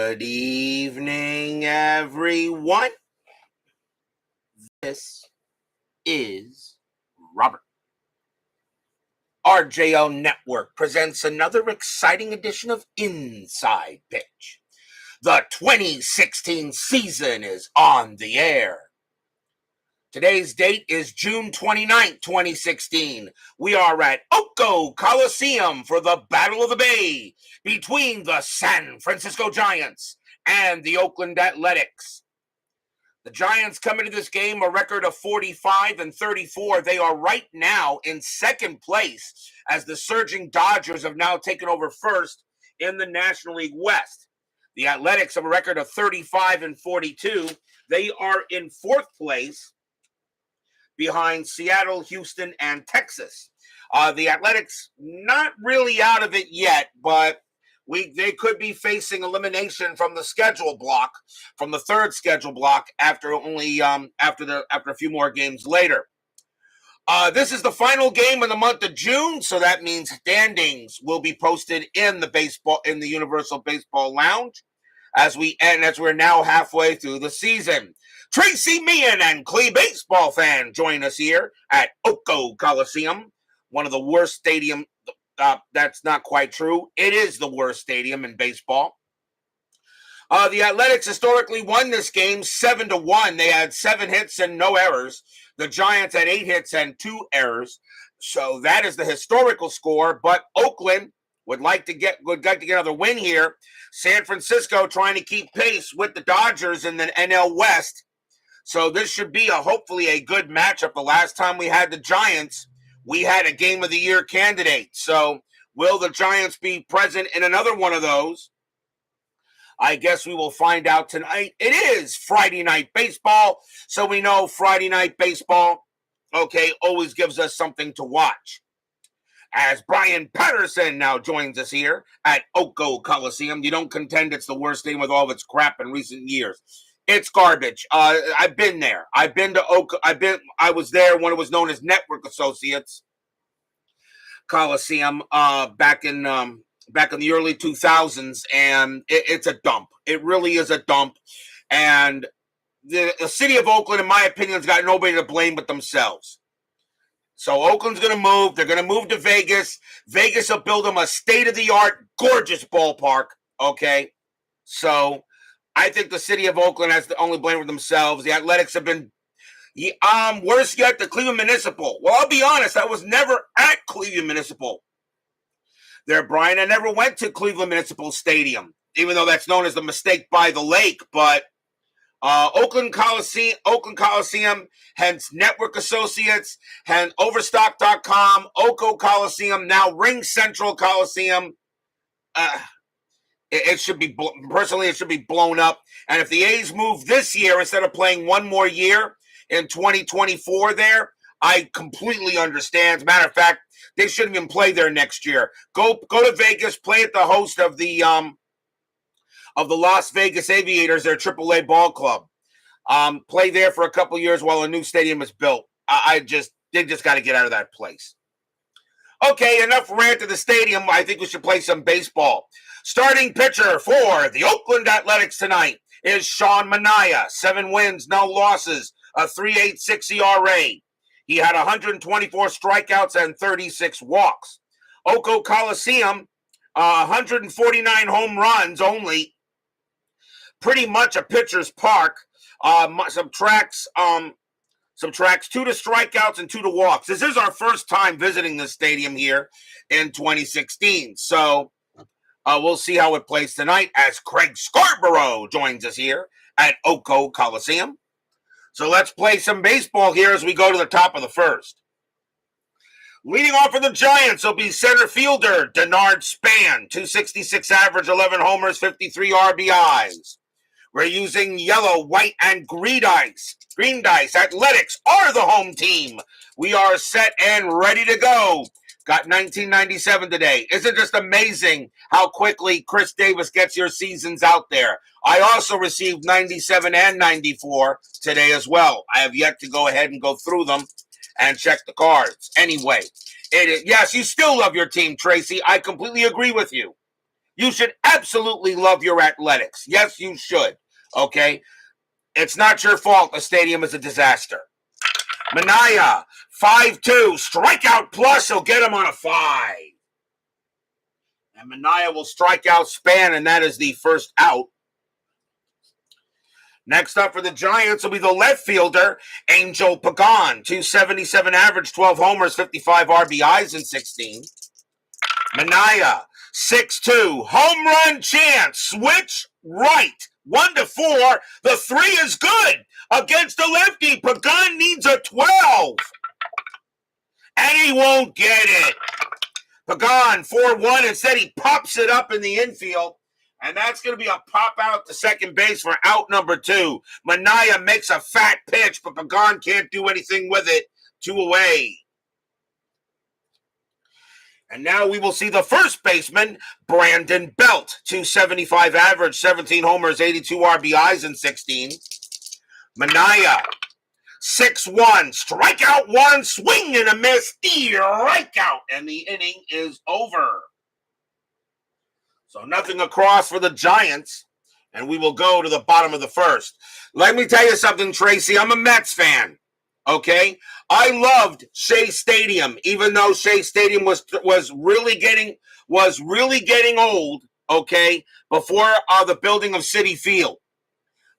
Good evening, everyone. This is Robert. RJO Network presents another exciting edition of Inside Pitch. The 2016 season is on the air. Today's date is June 29th, 2016. We are at Coliseum for the Battle of the Bay between the San Francisco Giants and the Oakland Athletics. The Giants come into this game a record of 45-34. They are right now in second place as the surging Dodgers have now taken over first in the National League West. The Athletics have a record of 35-42. They are in fourth place behind Seattle, Houston, and Texas. The Athletics not really out of it yet, but they could be facing elimination from the schedule block, from the third schedule block after a few more games later. This is the final game of the month of June, so that means standings will be posted in the Universal Baseball Lounge as we're now halfway through the season. Tracy Meehan and Clee baseball fan join us here at Coliseum, one of the worst stadiums. That's not quite true. It is the worst stadium in baseball. The Athletics historically won this game 7-1. They had 7 hits and no errors. The Giants had 8 hits and 2 errors. So that is the historical score. But Oakland would like to get another win here. San Francisco trying to keep pace with the Dodgers in the NL West. So this should be hopefully a good matchup. The last time we had the Giants, we had a Game of the Year candidate. So will the Giants be present in another one of those? I guess we will find out tonight. It is Friday Night Baseball, so we know Friday Night Baseball, always gives us something to watch. As Brian Patterson now joins us here at Coliseum. You don't contend it's the worst stadium with all of its crap in recent years. It's garbage. I've been there. I was there when it was known as Network Associates Coliseum back in the early 2000s, and it's a dump. It really is a dump. And the city of Oakland, in my opinion, has got nobody to blame but themselves. So Oakland's going to move. They're going to move to Vegas. Vegas will build them a state-of-the-art, gorgeous ballpark. Okay, so I think the city of Oakland has the only blame for themselves. The Athletics have been worse yet, the Cleveland Municipal. Well, I'll be honest, I was never at Cleveland Municipal. There, Brian, I never went to Cleveland Municipal Stadium, even though that's known as the Mistake by the Lake. But Oakland Coliseum, hence Network Associates, and Overstock.com, Coliseum, now Ring Central Coliseum. It should be, personally, it should be blown up. And if the A's move this year instead of playing one more year in 2024 there, I completely understand. As a matter of fact, they shouldn't even play there next year. Go to Vegas, play at the host of the Las Vegas Aviators, their AAA ball club. Play there for a couple years while a new stadium is built. They just got to get out of that place. Okay, enough rant of the stadium. I think we should play some baseball. Starting pitcher for the Oakland Athletics tonight is Sean Manaea. 7 wins, no losses, a 3.86 ERA. He had 124 strikeouts and 36 walks. Coliseum, 149 home runs only. Pretty much a pitcher's park. Subtracts 2 to strikeouts and 2 to walks. This is our first time visiting this stadium here in 2016. So we'll see how it plays tonight as Craig Scarborough joins us here at Coliseum. So let's play some baseball here as we go to the top of the first. Leading off for the Giants will be center fielder Denard Span, 266 average, 11 homers, 53 RBIs. We're using yellow, white, and green dice. Athletics are the home team. We are set and ready to go. Got 1997 today. Isn't it just amazing how quickly Chris Davis gets your seasons out there? I also received 97 and 94 today as well. I have yet to go ahead and go through them and check the cards. Anyway, yes, you still love your team, Tracy. I completely agree with you. You should absolutely love your Athletics. Yes, you should. Okay? It's not your fault the stadium is a disaster. Manaea, 5-2, strikeout plus, he'll get him on a 5. And Manaea will strike out Span, and that is the first out. Next up for the Giants will be the left fielder, Angel Pagan, 277 average, 12 homers, 55 RBIs in 16. Manaea, 6-2, home run chance, switch right, 1-4. The 3 is good against the lefty. Pagan needs a 12, and he won't get it. Pagan, 4-1. Instead, he pops it up in the infield, and that's going to be a pop out to second base for out number 2. Manaea makes a fat pitch, but Pagan can't do anything with it. 2 away. And now we will see the first baseman, Brandon Belt, 275 average, 17 homers, 82 RBIs in 16. Manaea, 6-1, strikeout 1, swing and a miss, strikeout, and the inning is over. So nothing across for the Giants, and we will go to the bottom of the first. Let me tell you something, Tracy. I'm a Mets fan. Okay, I loved Shea Stadium, even though Shea Stadium was really getting old. Okay, before the building of Citi Field.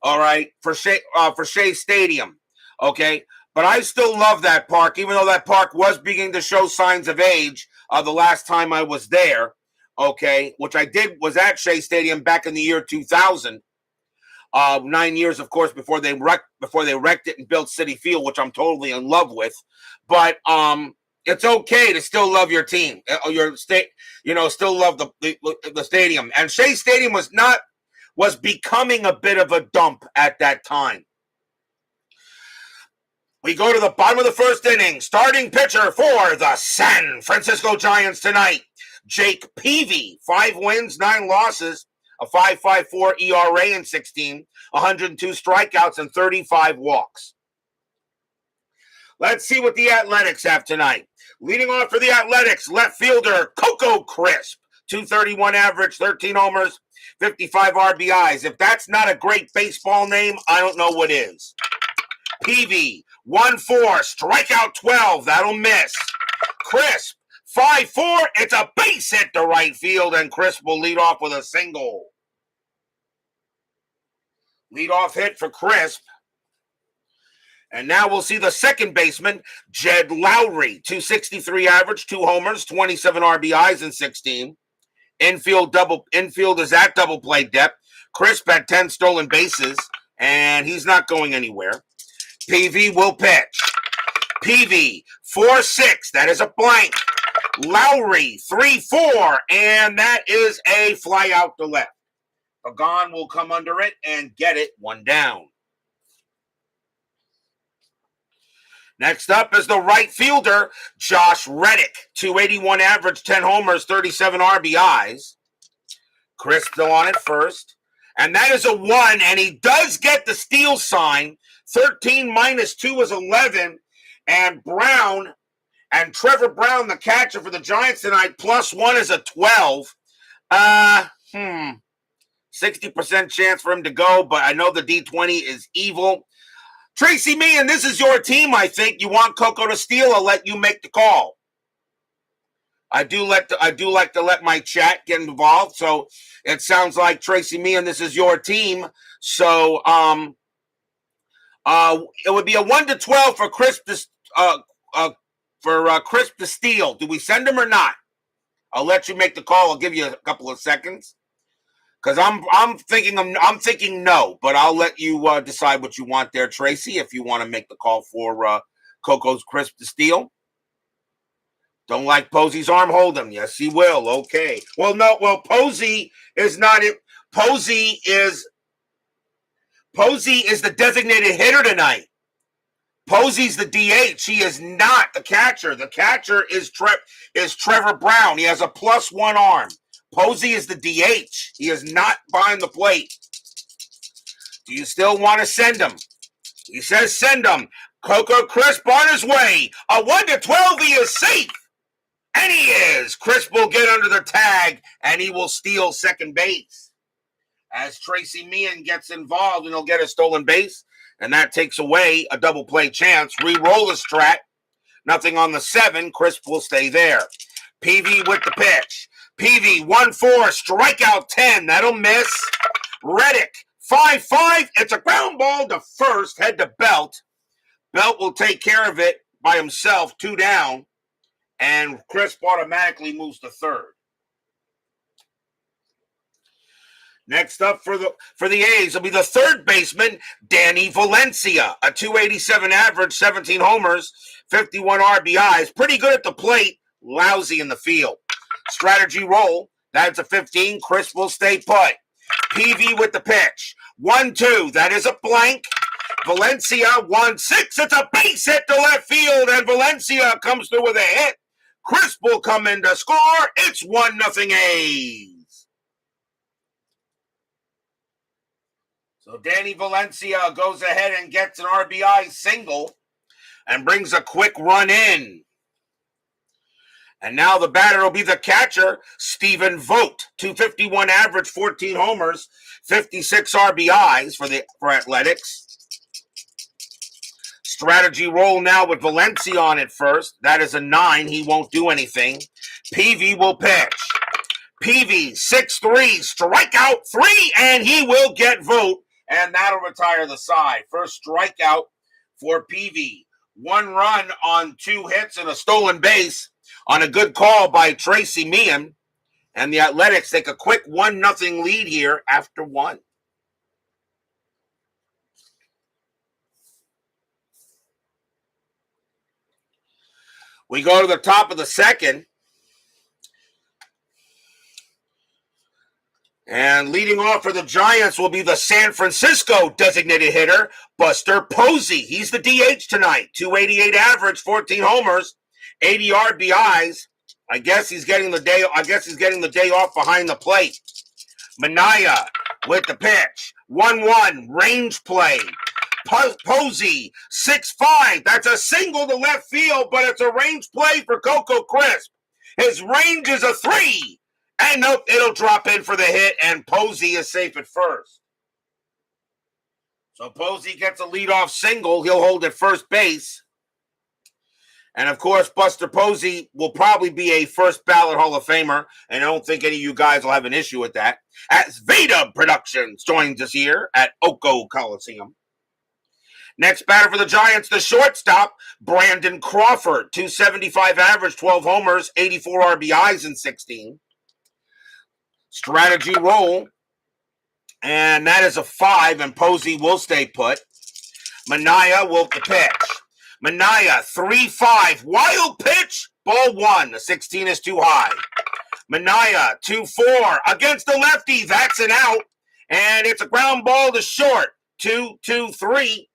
All right, for Shea Stadium. Okay, but I still love that park, even though that park was beginning to show signs of age. The last time I was there, okay, which I did was at Shea Stadium back in the year 2000. 9 years, of course, before they wrecked it and built Citi Field, which I'm totally in love with. But it's okay to still love your team, your state. Still love the stadium. And Shea Stadium was becoming a bit of a dump at that time. We go to the bottom of the first inning. Starting pitcher for the San Francisco Giants tonight, Jake Peavy. 5 wins, 9 losses. A 5.54 ERA in 16, 102 strikeouts, and 35 walks. Let's see what the Athletics have tonight. Leading off for the Athletics, left fielder Coco Crisp, 231 average, 13 homers, 55 RBIs. If that's not a great baseball name, I don't know what is. Peavy, 1-4, strikeout 12, that'll miss. Crisp, 5-4, it's a base hit to right field, and Crisp will lead off with a single. Leadoff hit for Crisp. And now we'll see the second baseman, Jed Lowry, 263 average, 2 homers, 27 RBIs in 16. Infield is at double play depth. Crisp had 10 stolen bases, and he's not going anywhere. Peavy will pitch. Peavy, 4-6, that is a blank. Lowry, 3-4, and that is a fly out to left. Pagan will come under it and get it, 1 down. Next up is the right fielder, Josh Reddick, 281 average, 10 homers, 37 RBIs. Crisp still on it first. And that is a 1, and he does get the steal sign. 13 minus 2 is 11, and Trevor Brown, the catcher for the Giants tonight, +1 is a 12. 60% chance for him to go, but I know the D20 is evil. Tracy Meehan, this is your team, I think. You want Coco to steal? I'll let you make the call. I do like to let my chat get involved, so it sounds like Tracy Meehan, this is your team. So it would be a 1-12 for Crisp Crisp to steal. Do we send him or not? I'll let you make the call. I'll give you a couple of seconds. Because I'm thinking no, but I'll let you decide what you want there, Tracy, if you want to make the call for Coco's Crisp to steal. Don't like Posey's arm, hold him. Yes, he will. Okay. Well, no. Well, Posey is not it. Posey is the designated hitter tonight. Posey's the DH. He is not the catcher. The catcher is Trevor Brown. He has a +1 arm. Posey is the DH. He is not behind the plate. Do you still want to send him? He says send him. Coco Crisp on his way. A 1-12, he is safe. And he is. Crisp will get under the tag, and he will steal second base. As Tracy Meehan gets involved, and he'll get a stolen base, and that takes away a double play chance. Re-roll the strat. Nothing on the 7. Crisp will stay there. Peavy with the pitch. Peavy 1-4, strikeout 10. That'll miss. Reddick 5-5. It's a ground ball to first, head to Belt. Belt will take care of it by himself, 2 down, and Crisp automatically moves to third. Next up for the A's will be the third baseman, Danny Valencia, a 287 average, 17 homers, 51 RBIs. Pretty good at the plate, lousy in the field. Strategy roll, that's a 15. Crisp will stay put. Peavy with the pitch. 1-2, that is a blank. Valencia 1-6, it's a base hit to left field, and Valencia comes through with a hit. Crisp will come in to score. It's 1-0 A's. So Danny Valencia goes ahead and gets an RBI single and brings a quick run in. And now the batter will be the catcher, Stephen Vogt, 251 average, 14 homers, 56 RBIs for Athletics. Strategy roll now with Valencia on it first. That is a 9. He won't do anything. Peavy will pitch. Peavy, 6-3, strikeout 3, and he will get Vogt, and that'll retire the side. First strikeout for Peavy. 1 run on 2 hits and a stolen base on a good call by Tracy Meehan. And the Athletics take a quick 1-0 lead here after 1. We go to the top of the second. And leading off for the Giants will be the San Francisco designated hitter, Buster Posey. He's the DH tonight. 288 average, 14 homers, 80 RBIs. I guess he's getting the day off behind the plate. Manaea with the pitch. 1-1, range play. Posey, 6-5. That's a single to left field, but it's a range play for Coco Crisp. His range is a 3. And nope, it'll drop in for the hit, and Posey is safe at first. So Posey gets a leadoff single. He'll hold at first base. And, of course, Buster Posey will probably be a first-ballot Hall of Famer, and I don't think any of you guys will have an issue with that, as Veda Productions joins us here at Coliseum. Next batter for the Giants, the shortstop, Brandon Crawford, 275 average, 12 homers, 84 RBIs in 16. Strategy roll, and that is a 5, and Posey will stay put. Manaea will the pitch. Manaea, 3-5, wild pitch, ball 1. The 16 is too high. Manaea, 2-4, against the lefty, that's an out, and it's a ground ball to short, 2-2-3.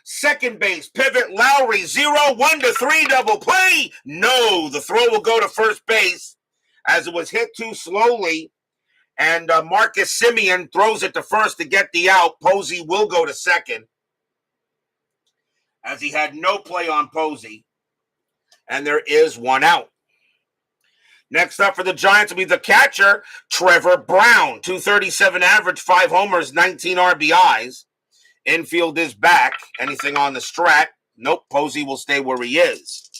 Second base, pivot, Lowry, 0-1-3, double play. No, the throw will go to first base as it was hit too slowly, and Marcus Semien throws it to first to get the out. Posey will go to second, as he had no play on Posey, and there is 1 out. Next up for the Giants will be the catcher, Trevor Brown, 237 average, 5 homers, 19 RBIs. Infield is back. Anything on the strat? Nope, Posey will stay where he is.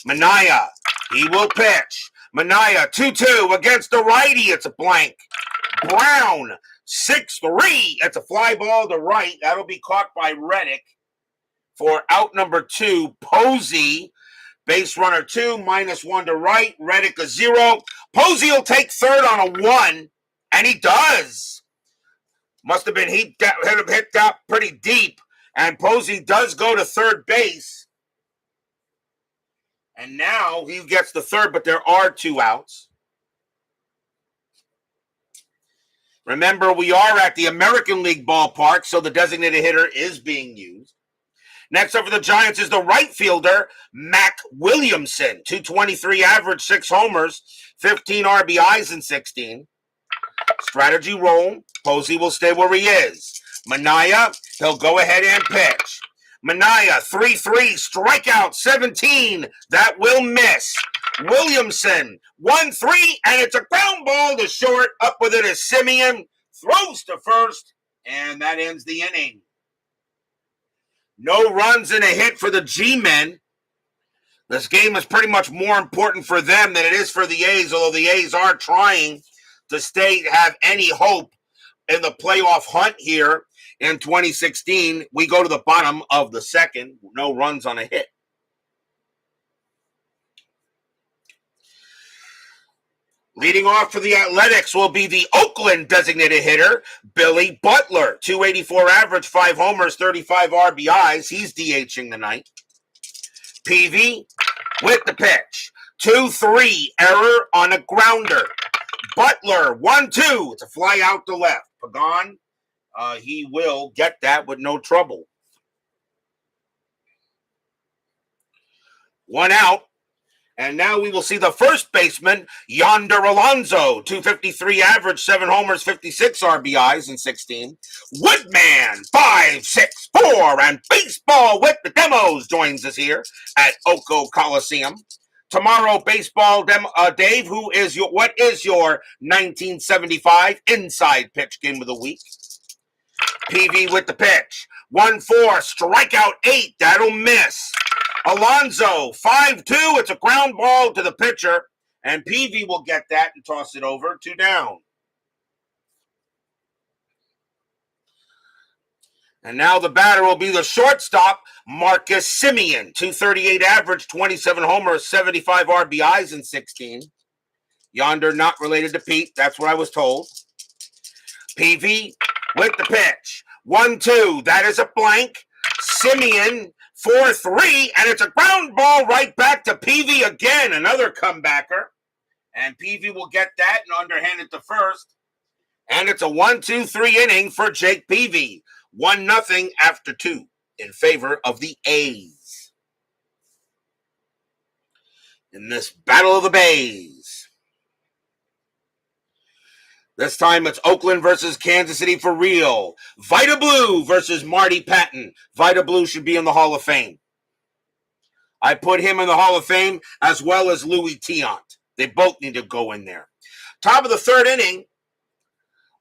Manaea, he will pitch. Manaea, 2-2 against the righty. It's a blank. Brown, 6-3. It's a fly ball to right. That'll be caught by Reddick for out number 2. Posey, base runner 2, -1 to right. Reddick a 0. Posey will take third on a 1, and he does. Must have been hit that pretty deep, and Posey does go to third base. And now he gets the third, but there are 2 outs. Remember, we are at the American League ballpark, so the designated hitter is being used. Next up for the Giants is the right fielder, Mac Williamson, 223 average, 6 homers, 15 RBIs in 16. Strategy roll. Posey will stay where he is. Manaea, he'll go ahead and pitch. Manaea, 3-3, strikeout 17. That will miss. Williamson, 1-3, and it's a ground ball to short. Up with it is Simeon, throws to first, and that ends the inning. No runs and a hit for the G-men. This game is pretty much more important for them than it is for the A's, although the A's are trying to have any hope in the playoff hunt here in 2016. We go to the bottom of the second. No runs on a hit. Leading off for the Athletics will be the Oakland designated hitter, Billy Butler. 284 average, 5 homers, 35 RBIs. He's DHing tonight. Peavy with the pitch. 2-3, error on a grounder. Butler, 1-2. It's a fly out to left. Pagan, he will get that with no trouble. 1 out. And now we will see the first baseman, Yonder Alonso, 253 average, 7 homers, 56 RBIs in 16. Woodman, 5-6-4, and Baseball with the Demos joins us here at Coliseum. Tomorrow, Baseball, Dave, what is your 1975 inside pitch game of the week? Peavy with the pitch. 1-4, strikeout 8, that'll miss. Alonso, 5-2, it's a ground ball to the pitcher, and Peavy will get that and toss it over, 2 down. And now the batter will be the shortstop, Marcus Simeon, 238 average, 27 homers, 75 RBIs in 16. Yonder not related to Pete, that's what I was told. Peavy with the pitch. 1-2, that is a blank. Simeon, 4-3, and it's a ground ball right back to Peavy again, another comebacker. And Peavy will get that and underhand it to first. And it's a 1-2-3 inning for Jake Peavy. 1-0 after 2 in favor of the A's. In this Battle of the Bays. This time it's Oakland versus Kansas City for real. Vita Blue versus Marty Patton. Vita Blue should be in the Hall of Fame. I put him in the Hall of Fame as well as Louis Tiant. They both need to go in there. Top of the third inning,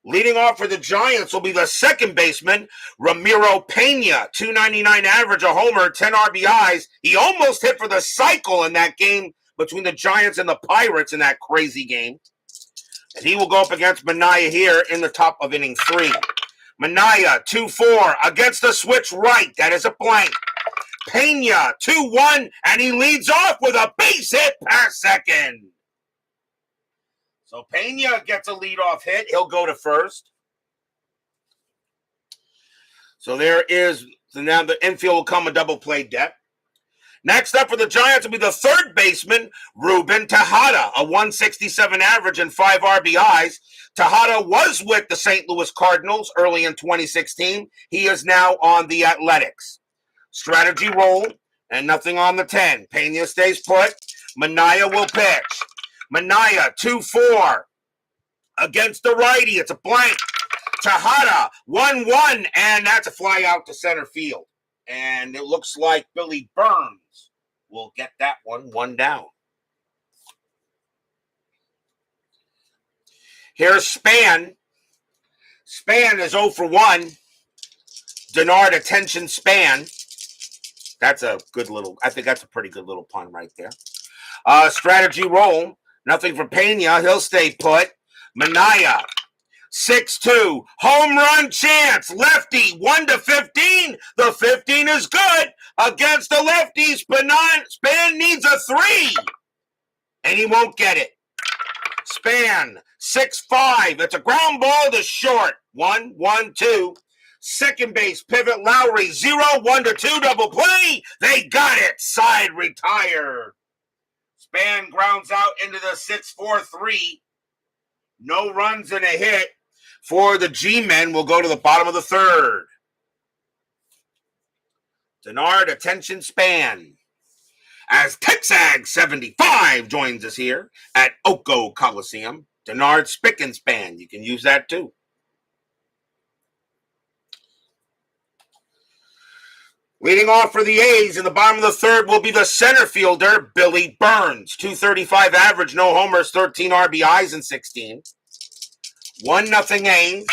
leading off for the Giants will be the second baseman, Ramiro Pena. 299 average, a homer, 10 RBIs. He almost hit for the cycle in that game between the Giants and the Pirates in that crazy game. And he will go up against Manaea here in the top of inning 3. Manaea, 2-4, against the switch right. That is a blank. Pena, 2-1, and he leads off with a base hit past second. So Pena gets a leadoff hit. He'll go to first. So there is, so now the infield will come a double play depth. Next up for the Giants will be the third baseman, Ruben Tejada, a 167 average and 5 RBIs. Tejada was with the St. Louis Cardinals early in 2016. He is now on the Athletics. Strategy roll, and nothing on the 10. Pena stays put. Manaea will pitch. Manaea, 2-4. Against the righty, it's a blank. Tejada, 1-1, and that's a fly out to center field. And it looks like Billy Burns will get that one down. Here's Span. Span is 0 for 1. Denard attention Span. That's a good little, I think that's a pretty good little pun right there. Strategy roll. Nothing for Pena. He'll stay put. Manaea. 6-2, home run chance, lefty, 1-15. The 15 is good against the lefties. Span needs a 3, and he won't get it. Span, 6-5. It's a ground ball to short. 1-1-2. Second base pivot, Lowry, 0-1-2 double play. They got it. Side retired. Span grounds out into the 6-4-3. No runs and a hit for the G-men. Will go to the bottom of the third. Denard, attention Span. As Texag75 joins us here at Coliseum. Denard, spick and span. You can use that too. Leading off for the A's in the bottom of the third will be the center fielder, Billy Burns. 235 average, no homers, 13 RBIs in 16. 1-0 A's.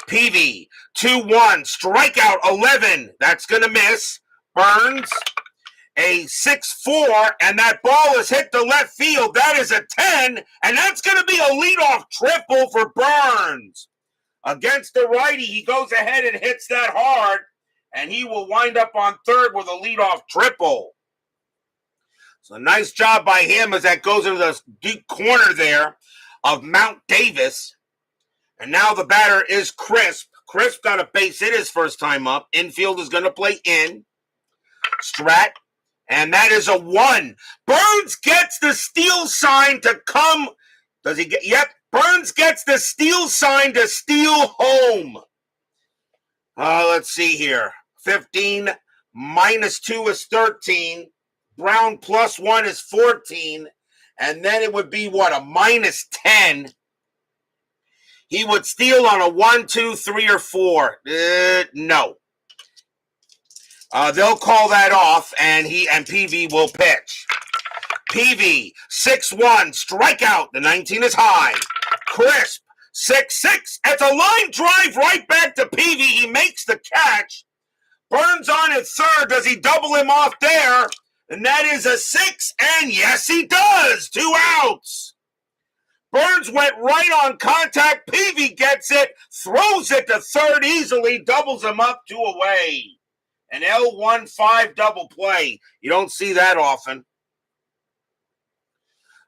Peavy, 2-1, strikeout 11. That's going to miss. Burns, a 6-4, and that ball is hit to left field. That is a 10, and that's going to be a leadoff triple for Burns. Against the righty, he goes ahead and hits that hard, and he will wind up on third with a leadoff triple. So nice job by him as that goes into the deep corner there of Mount Davis. And now the batter is Crisp. Crisp got a base hit his first time up. Infield is going to play in. Strat. And that is a 1. Burns gets the steal sign to come. Does he get? Yep. Burns gets the steal sign to steal home. Let's see here. 15 minus 2 is 13. Brown plus 1 is 14. And then it would be what? A minus 10. He would steal on a 1, 2, 3, or 4. No. They'll call that off, and Peavy will pitch. Peavy, 6-1, strikeout. The 19 is high. Crisp, 6-6. It's a line drive right back to Peavy. He makes the catch. Burns on at third. Does he double him off there? And that is a 6, and yes, he does. 2 outs. Burns went right on contact. Peavy gets it, throws it to third easily, doubles him up, 2 away. An L1-5 double play. You don't see that often.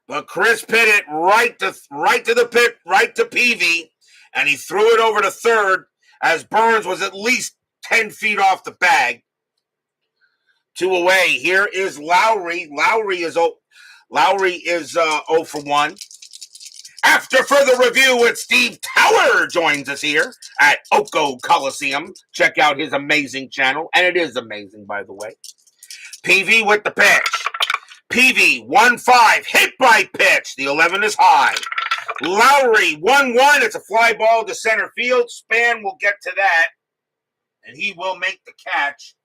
But Chris hit it right to Peavy, and he threw it over to third as Burns was at least 10 feet off the bag. 2 away. Here is Lowry. Lowry is 0 for 1. After further review with Steve Tower joins us here at Coliseum. Check out his amazing channel, and it is amazing, by the way. Peavy with the pitch. Peavy, 1-5, hit by pitch. The 11 is high. Lowry, 1-1. It's a fly ball to center field. Span will get to that, and he will make the catch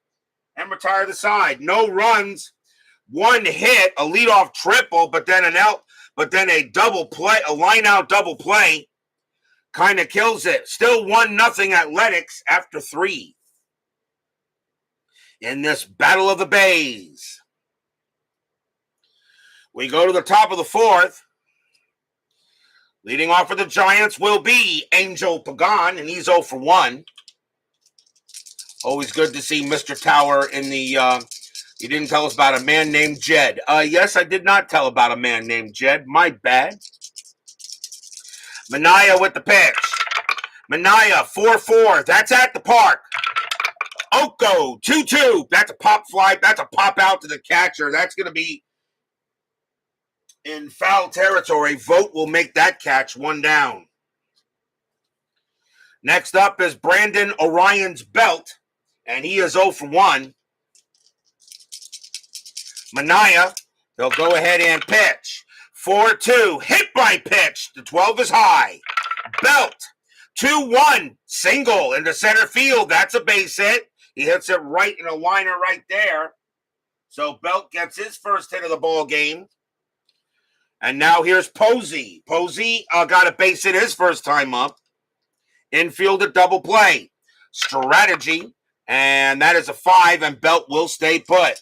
and retire the side. No runs, 1 hit, a leadoff triple, but then a double play, a line-out double play, kind of kills it. Still 1-0 Athletics after 3 in this Battle of the Bays. We go to the top of the fourth. Leading off for the Giants will be Angel Pagan, and he's 0 for 1. Always good to see Mr. Tower in the... You didn't tell us about a man named Jed. Yes, I did not tell about a man named Jed. My bad. Manaea with the pitch. Manaea, 4-4. That's at the park. Oko, 2-2. That's a pop fly. That's a pop out to the catcher. That's going to be in foul territory. Vogt will make that catch, 1 down. Next up is Brandon Orion's Belt, and he is 0 for 1. Manaea, they'll go ahead and pitch. 4-2, hit by pitch. The 12 is high. Belt, 2-1, single into center field. That's a base hit. He hits it right in a liner right there. So Belt gets his first hit of the ball game. And now here's Posey. Posey got a base hit his first time up. Infield a double play. Strategy, and that is a 5, and Belt will stay put.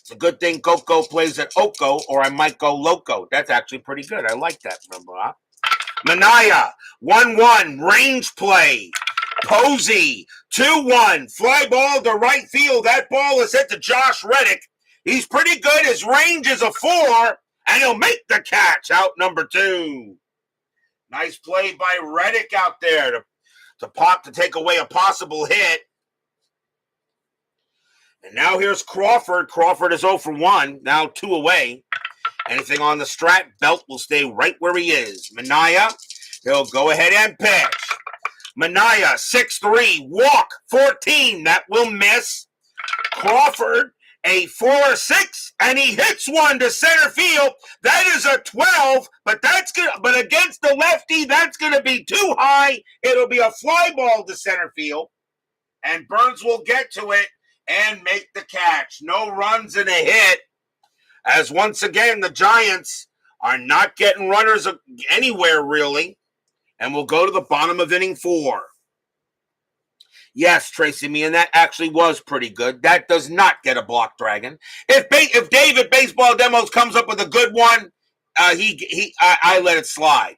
It's a good thing Coco plays at Oko, or I might go loco. That's actually pretty good. I like that, remember, huh? Manaea, 1-1, range play. Posey, 2-1, fly ball to right field. That ball is hit to Josh Reddick. He's pretty good. His range is a 4, and he'll make the catch, out number 2. Nice play by Reddick out there to take away a possible hit. And now here's Crawford. Crawford is 0 for 1, now 2 away. Anything on the strat, Belt will stay right where he is. Manaea, he'll go ahead and pitch. Manaea, 6-3, walk, 14, that will miss. Crawford, a 4-6, and he hits one to center field. That is a 12, but against the lefty, that's going to be too high. It'll be a fly ball to center field, and Burns will get to it. and make the catch. No runs and a hit, as once again the Giants are not getting runners anywhere really, and we'll go to the bottom of inning 4. Yes, Tracy Meehan, that actually was pretty good. That does not get a block dragon. If David Baseball Demos comes up with a good one, I let it slide.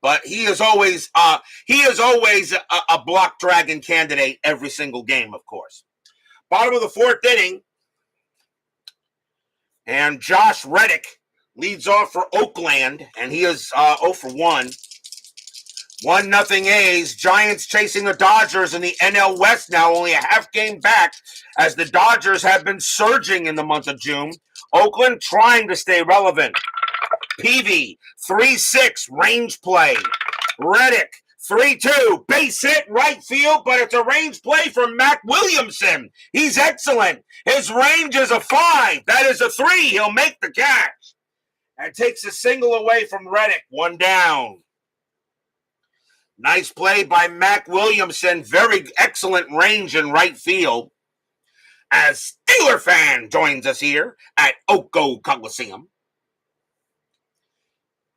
But he is always a block dragon candidate every single game, of course. Bottom of the 4th inning, and Josh Reddick leads off for Oakland, and he is 0 for 1. 1-0 A's. Giants chasing the Dodgers in the NL West now, only a half game back, as the Dodgers have been surging in the month of June. Oakland trying to stay relevant. Peavy, 3-6, range play. Reddick, 3-2, base hit, right field, but it's a range play from Mac Williamson. He's excellent. His range is a 5. That is a 3. He'll make the catch. And takes a single away from Reddick. 1 down. Nice play by Mac Williamson. Very excellent range in right field. As Steeler fan joins us here at Coliseum.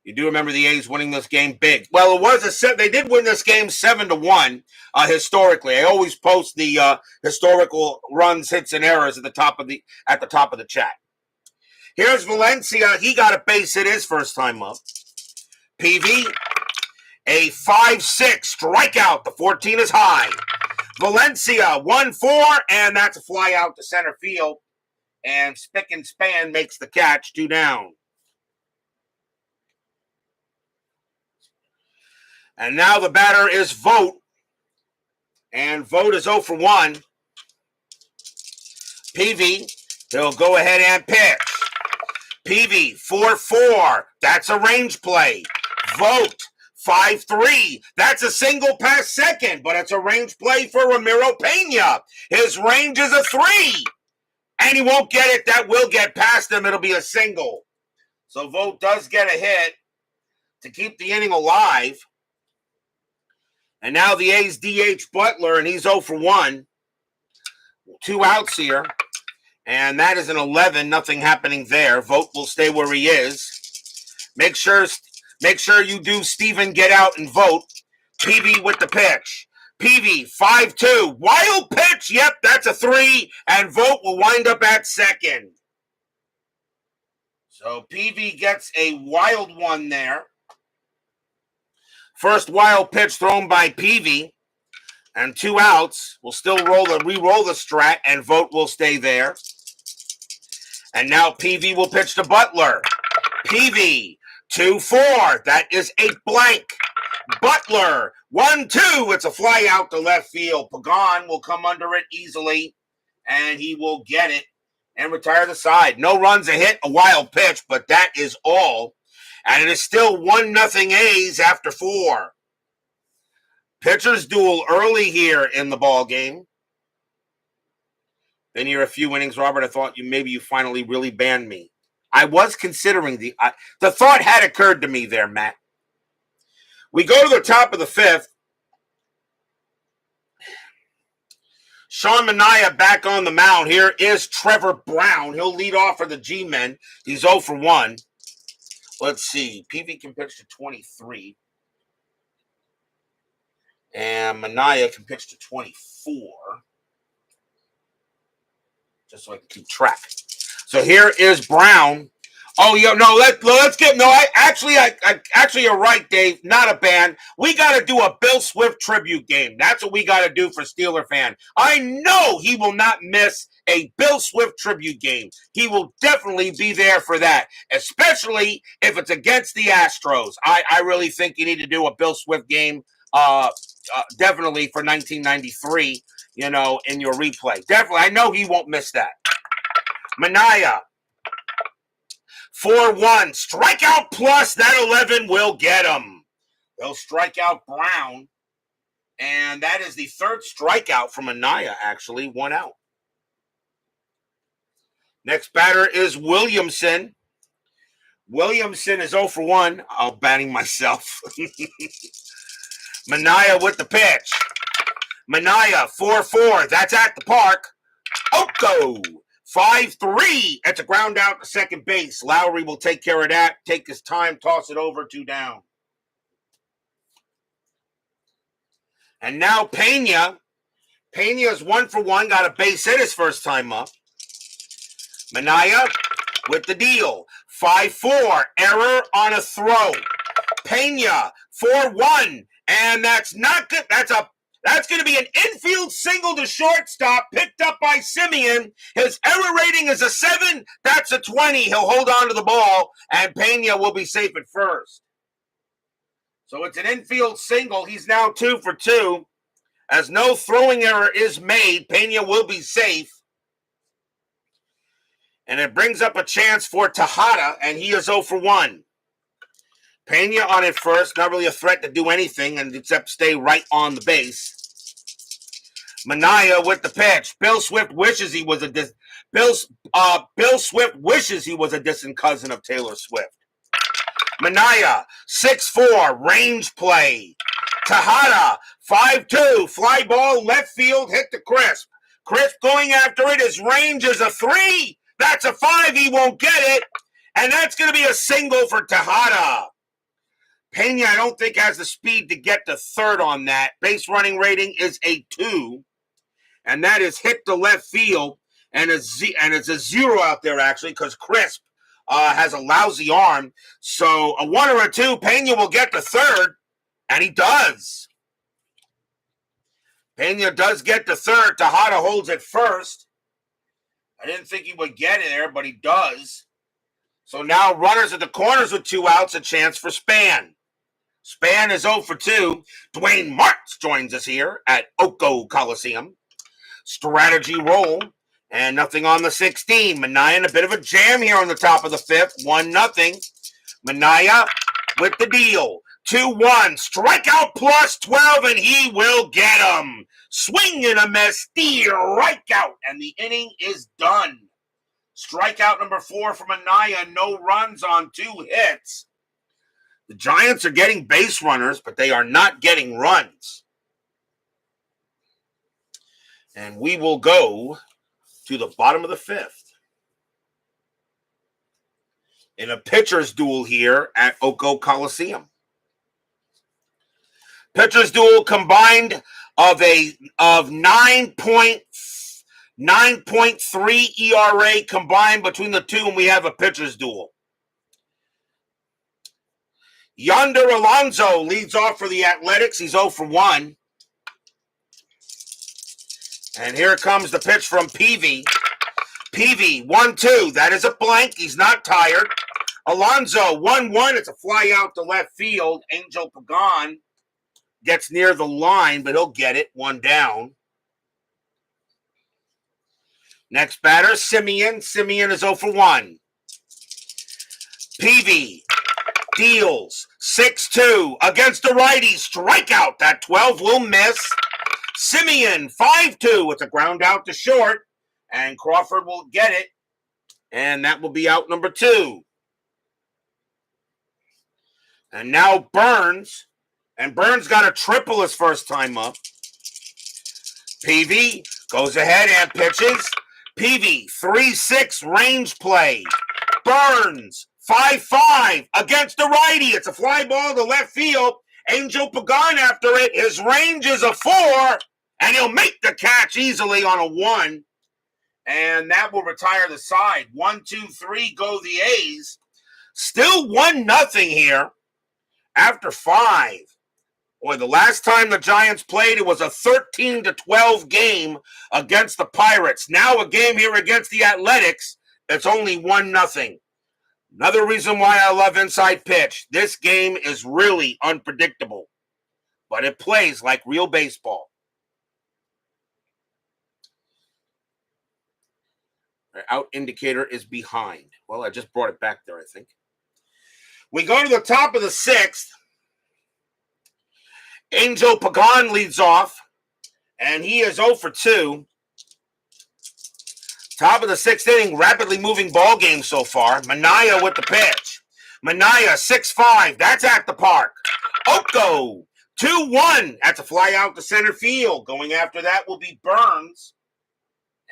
You do remember the A's winning this game big. Well, it was they did win this game 7-1 historically. I always post the historical runs, hits, and errors at the top of the chat. Here's Valencia. He got a base hit his first time up. Peavy, a 5-6 strikeout. The 14 is high. Valencia, 1-4, and that's a fly out to center field. And Spick and Span makes the catch. 2 down. And now the batter is Vogt. And Vogt is 0 for 1. Peavy, he'll go ahead and pitch. Peavy, 4-4. That's a range play. Vogt, 5-3. That's a single past second, but it's a range play for Ramiro Pena. His range is a 3. And he won't get it. That will get past him. It'll be a single. So Vogt does get a hit to keep the inning alive. And now the A's DH Butler, and he's 0 for 1. 2 outs here. And that is an 11. Nothing happening there. Vogt will stay where he is. Make sure you do Steven get out and vote. Peavy with the pitch. Peavy, 5-2. Wild pitch. Yep, that's a 3. And Vogt will wind up at second. So Peavy gets a wild one there. First wild pitch thrown by Peavy, and 2 outs. We'll still re-roll the strat, and Vogt will stay there. And now Peavy will pitch to Butler. Peavy, 2-4. That is a blank. Butler, 1-2. It's a fly out to left field. Pagan will come under it easily, and he will get it and retire the side. No runs, a hit, a wild pitch, but that is all. And it is still 1-0 A's after 4. Pitchers duel early here in the ball game. Been here a few innings, Robert. I thought you finally really banned me. I was considering the thought had occurred to me there, Matt. We go to the top of the 5th. Sean Manaea back on the mound. Here is Trevor Brown. He'll lead off for the G-men. He's 0 for 1. Let's see. Peavy can pitch to 23. And Manaea can pitch to 24. Just so I can keep track. So here is Brown. Oh, yeah, no, let's get, no, actually, you're right, Dave. Not a ban. We got to do a Bill Swift tribute game. That's what we got to do for Steeler fan. I know he will not miss a Bill Swift tribute game. He will definitely be there for that, especially if it's against the Astros. I really think you need to do a Bill Swift game, definitely for 1993, in your replay. Definitely. I know he won't miss that. Manaea. 4-1, strikeout plus, that 11 will get him. They'll strike out Brown, and that is the 3rd strikeout from Manaea, actually, 1 out. Next batter is Williamson. Williamson is 0 for 1. I'm banning myself. Manaea with the pitch. Manaea, 4-4, that's at the park. Oko. 5-3. That's a ground out to second base. Lowry will take care of that. Take his time, toss it over, 2 down. And now Pena. Pena's 1 for 1, got a base hit his first time up. Manaea with the deal. 5-4. Error on a throw. Pena 4-1. And that's not good. That's going to be an infield single to shortstop, picked up by Semien. His error rating is a 7. That's a 20. He'll hold on to the ball, and Pena will be safe at first. So it's an infield single. He's now 2 for 2. As no throwing error is made, Pena will be safe. And it brings up a chance for Tejada, and he is 0 for 1. Pena on it first, not really a threat to do anything except stay right on the base. Manaea with the pitch. Bill Swift wishes he was a distant cousin of Taylor Swift. Manaea 6-4, range play. Tejada 5-2, fly ball left field, hit to Crisp. Crisp going after it. His range is a 3. That's a 5. He won't get it, and that's going to be a single for Tejada. Pena, I don't think, has the speed to get to third on that. Base running rating is a 2, and that is hit to left field, and it's a 0 out there, actually, because Crisp has a lousy arm. So a 1 or a 2, Pena will get to third, and he does. Pena does get to third. Tejada holds it first. I didn't think he would get it there, but he does. So now runners at the corners with 2 outs, a chance for Span. Span is 0 for 2. Dwayne Martz joins us here at Oko Coliseum. Strategy roll, and nothing on the 16. Manaea in a bit of a jam here on the top of the 5th. 1-0. Manaea with the deal. 2-1. Strikeout plus 12, and he will get him. Swing and a miss. Strikeout, and the inning is done. Strikeout number 4 for Manaea. No runs on 2 hits. The Giants are getting base runners, but they are not getting runs. And we will go to the bottom of the 5th. In a pitcher's duel here at Oko Coliseum. Pitcher's duel combined of 9.3 ERA combined between the two, and we have a pitcher's duel. Yonder Alonso leads off for the Athletics. He's 0 for 1. And here comes the pitch from Peavy. Peavy, 1-2. That is a blank. He's not tired. Alonso, 1-1. It's a fly out to left field. Angel Pagan gets near the line, but he'll get it. 1 down. Next batter, Semien. Semien is 0 for 1. Peavy deals 6-2 against the righty. Strikeout. That 12 will miss. Semien, 5-2. It's a ground out to short, and Crawford will get it, and that will be out number 2. And now Burns, and Burns got a triple his first time up. Peavy goes ahead and pitches. Peavy, 3-6 range play. Burns, 5-5 against the righty. It's a fly ball to left field. Angel Pagan after it. His range is a 4, and he'll make the catch easily on a 1. And that will retire the side. 1-2-3 go the A's. Still 1-0 here after 5. Boy, the last time the Giants played, it was a 13-12 game against the Pirates. Now a game here against the Athletics, it's only 1-0. Another reason why I love inside pitch. This game is really unpredictable, but it plays like real baseball. Our out indicator is behind. Well, I just brought it back there, I think. We go to the top of the 6th. Angel Pagan leads off, and he is 0 for 2. Top of the 6th inning, rapidly moving ball game so far. Manaea with the pitch. Manaea, 6-5. That's at the park. Oko, 2-1. That's a fly out to center field. Going after that will be Burns.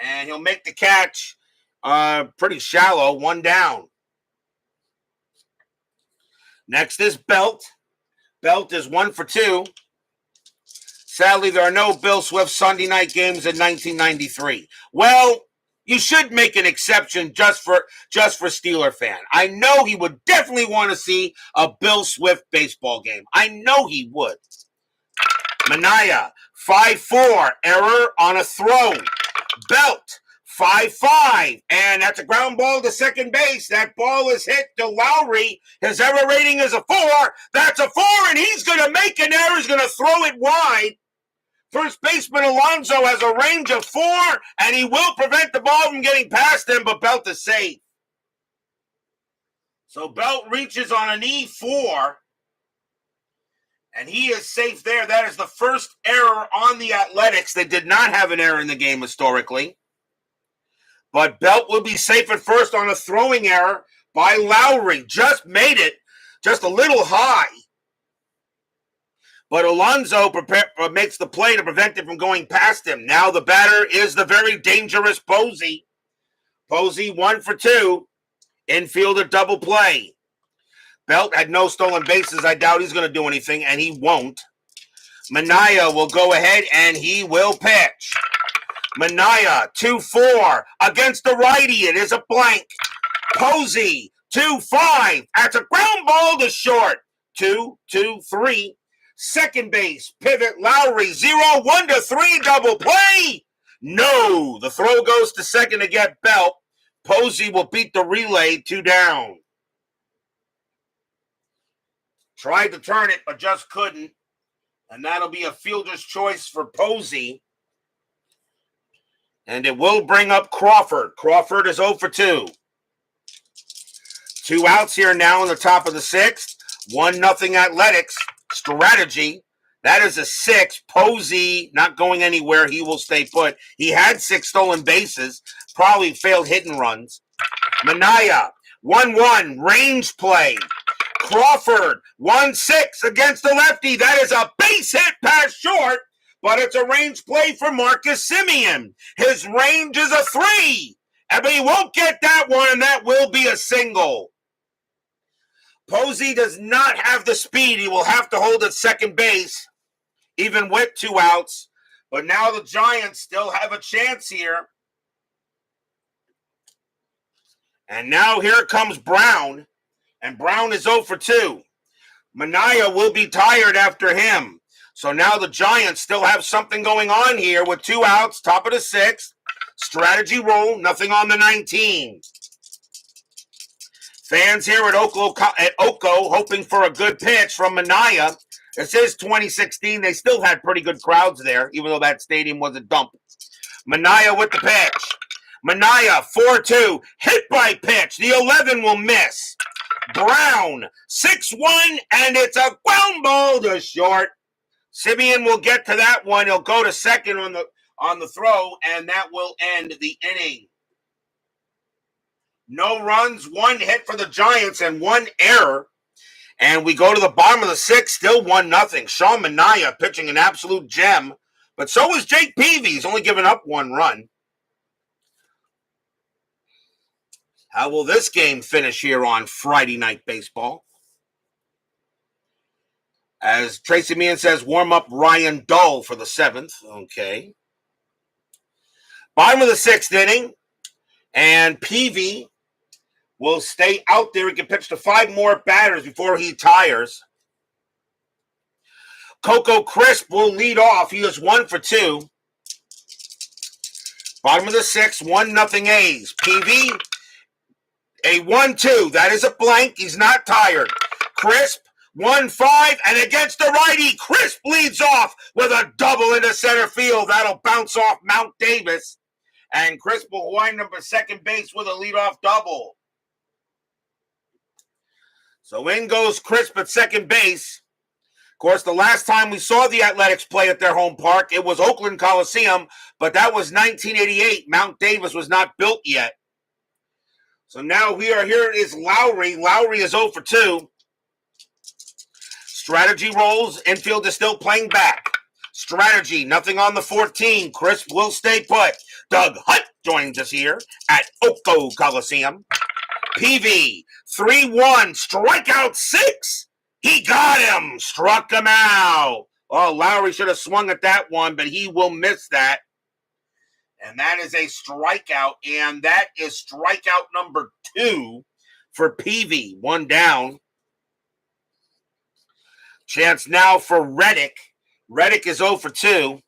And he'll make the catch pretty shallow, 1 down. Next is Belt. Belt is 1 for 2. Sadly, there are no Bill Swift Sunday night games in 1993. Well, you should make an exception just for Steeler fan. I know he would definitely want to see a Bill Swift baseball game. I know he would. Manaea, 5-4, error on a throw. Belt, 5-5, and that's a ground ball to second base. That ball is hit to Lowry. His error rating is a 4. That's a 4, and he's going to make an error. He's going to throw it wide. First baseman Alonso has a range of 4, and he will prevent the ball from getting past him, but Belt is safe. So Belt reaches on an E4, and he is safe there. That is the first error on the Athletics. They did not have an error in the game historically. But Belt will be safe at first on a throwing error by Lowry. Just made it just a little high. But Alonso makes the play to prevent it from going past him. Now the batter is the very dangerous Posey. Posey 1 for 2. Infielder double play. Belt had no stolen bases. I doubt he's going to do anything, and he won't. Manaea will go ahead, and he will pitch. Manaea, 2-4. Against the righty, it is a blank. Posey, 2-5. That's a ground ball to short. 2-2-3. Second base, pivot, Lowry, 0-1-3, double play. No, the throw goes to second to get Belt. Posey will beat the relay, 2 down. Tried to turn it, but just couldn't. And that'll be a fielder's choice for Posey. And it will bring up Crawford. Crawford is 0 for 2. 2 outs here now in the top of the 6th. 1-0 Athletics. Strategy. That is a 6. Posey not going anywhere. He will stay put. He had 6 stolen bases. Probably failed hit and runs. Manaea, 1-1. Range play. Crawford, 1-6 against the lefty. That is a base hit past short, but it's a range play for Marcus Semien. His range is a 3. But he won't get that one, and that will be a single. Posey does not have the speed. He will have to hold at second base, even with 2 outs. But now the Giants still have a chance here. And now here comes Brown. And Brown is 0 for 2. Manaea will be tired after him. So now the Giants still have something going on here with 2 outs, top of the 6th. Strategy roll, nothing on the 19. Fans here at Oco hoping for a good pitch from Manaea. This is 2016. They still had pretty good crowds there, even though that stadium was a dump. Manaea with the pitch. Manaea, 4-2. Hit by pitch. The 11 will miss. Brown, 6-1, and it's a ground ball to short. Semien will get to that one. He'll go to second on the throw, and that will end the inning. No runs, 1 hit for the Giants, and 1 error. And we go to the bottom of the 6th, still 1-0. Sean Manaea pitching an absolute gem. But so is Jake Peavy. He's only given up 1 run. How will this game finish here on Friday Night Baseball? As Tracy Meehan says, warm up Ryan Dull for the 7th. Okay. Bottom of the 6th inning. And Peavy will stay out there. He can pitch to 5 more batters before he tires. Coco Crisp will lead off. He is 1 for 2. Bottom of the 6th, 1-0 A's. Peavy, a 1-2. That is a blank. He's not tired. Crisp, 1-5. And against the righty, Crisp leads off with a double into center field. That'll bounce off Mount Davis. And Crisp will wind up at second base with a leadoff double. So in goes Crisp at second base. Of course, the last time we saw the Athletics play at their home park, it was Oakland Coliseum, but that was 1988. Mount Davis was not built yet. So now here is Lowry. Lowry is 0 for 2. Strategy rolls. Infield is still playing back. Strategy, nothing on the 14. Crisp will stay put. Doug Hutt joins us here at Coliseum. Peavy, 3-1, strikeout 6. He got him, struck him out. Oh, Lowry should have swung at that one, but he will miss that. And that is a strikeout, and that is strikeout number 2 for Peavy. 1 down. Chance now for Reddick. Reddick is 0 for 2.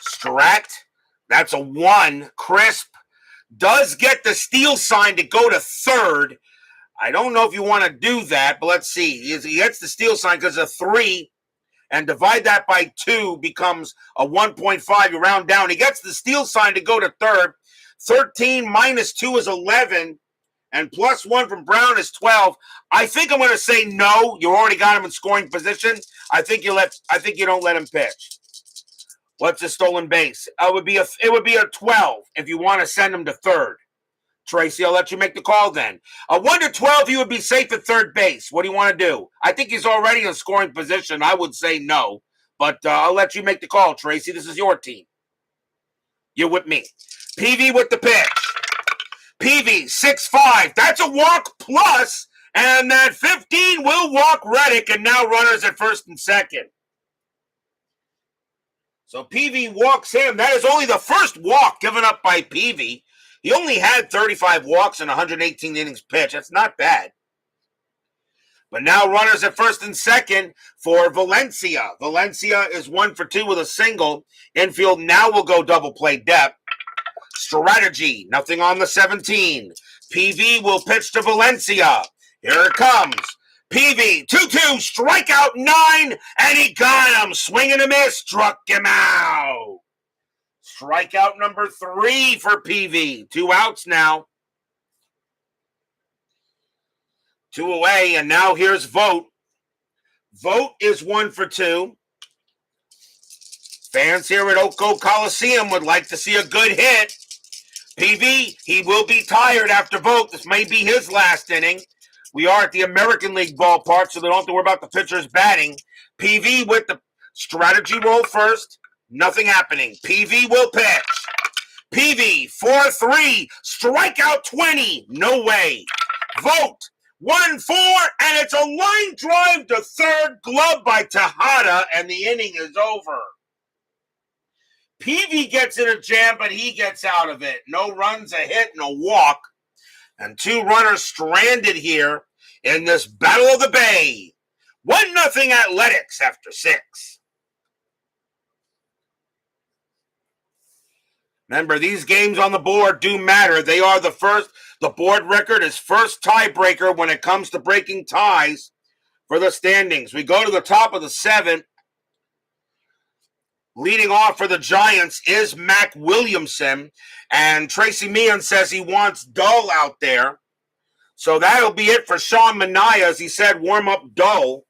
Strat, that's a 1. Crisp does get the steal sign to go to third. I don't know if you want to do that, but let's see. He gets the steal sign because a 3, and divide that by 2 becomes a 1.5. You round down. He gets the steal sign to go to third. 13 minus 2 is 11, and plus 1 from Brown is 12. I think I'm going to say no. You already got him in scoring position. I think you don't let him pitch. What's a stolen base? It would be a 12 if you want to send him to third. Tracy, I'll let you make the call then. A 1 to 12, he would be safe at third base. What do you want to do? I think he's already in scoring position. I would say no, but I'll let you make the call, Tracy. This is your team. You're with me. Peavy with the pitch. Peavy, 6-5. That's a walk plus, and that 15 will walk Reddick, and now runners at first and second. So Peavy walks him. That is only the first walk given up by Peavy. He only had 35 walks in 118 innings pitched. That's not bad. But now runners at first and second for Valencia. Valencia is 1 for 2 with a single. Infield now will go double play depth. Strategy, nothing on the 17. Peavy will pitch to Valencia. Here it comes. Peavy, 2-2, strikeout 9, and he got him. Swing and a miss, struck him out. Strikeout number 3 for Peavy. 2 outs now. 2 away, and now here's Vogt. Vogt is 1 for 2. Fans here at Coliseum would like to see a good hit. Peavy, he will be tired after Vogt. This may be his last inning. We are at the American League ballpark, so they don't have to worry about the pitchers batting. Peavy with the strategy roll first. Nothing happening. Peavy will pitch. Peavy, 4-3, strikeout 20. No way. Vogt, 1-4, and it's a line drive to third, glove by Tejada, and the inning is over. Peavy gets in a jam, but he gets out of it. No runs, a hit, and a walk. And 2 runners stranded here in this Battle of the Bay. 1-0 Athletics after 6. Remember, these games on the board do matter. They are the first. The board record is first tiebreaker when it comes to breaking ties for the standings. We go to the top of the 7th. Leading off for the Giants is Mac Williamson. And Tracy Meehan says he wants Dull out there. So that'll be it for Sean Manaea, as he said, warm up Dull.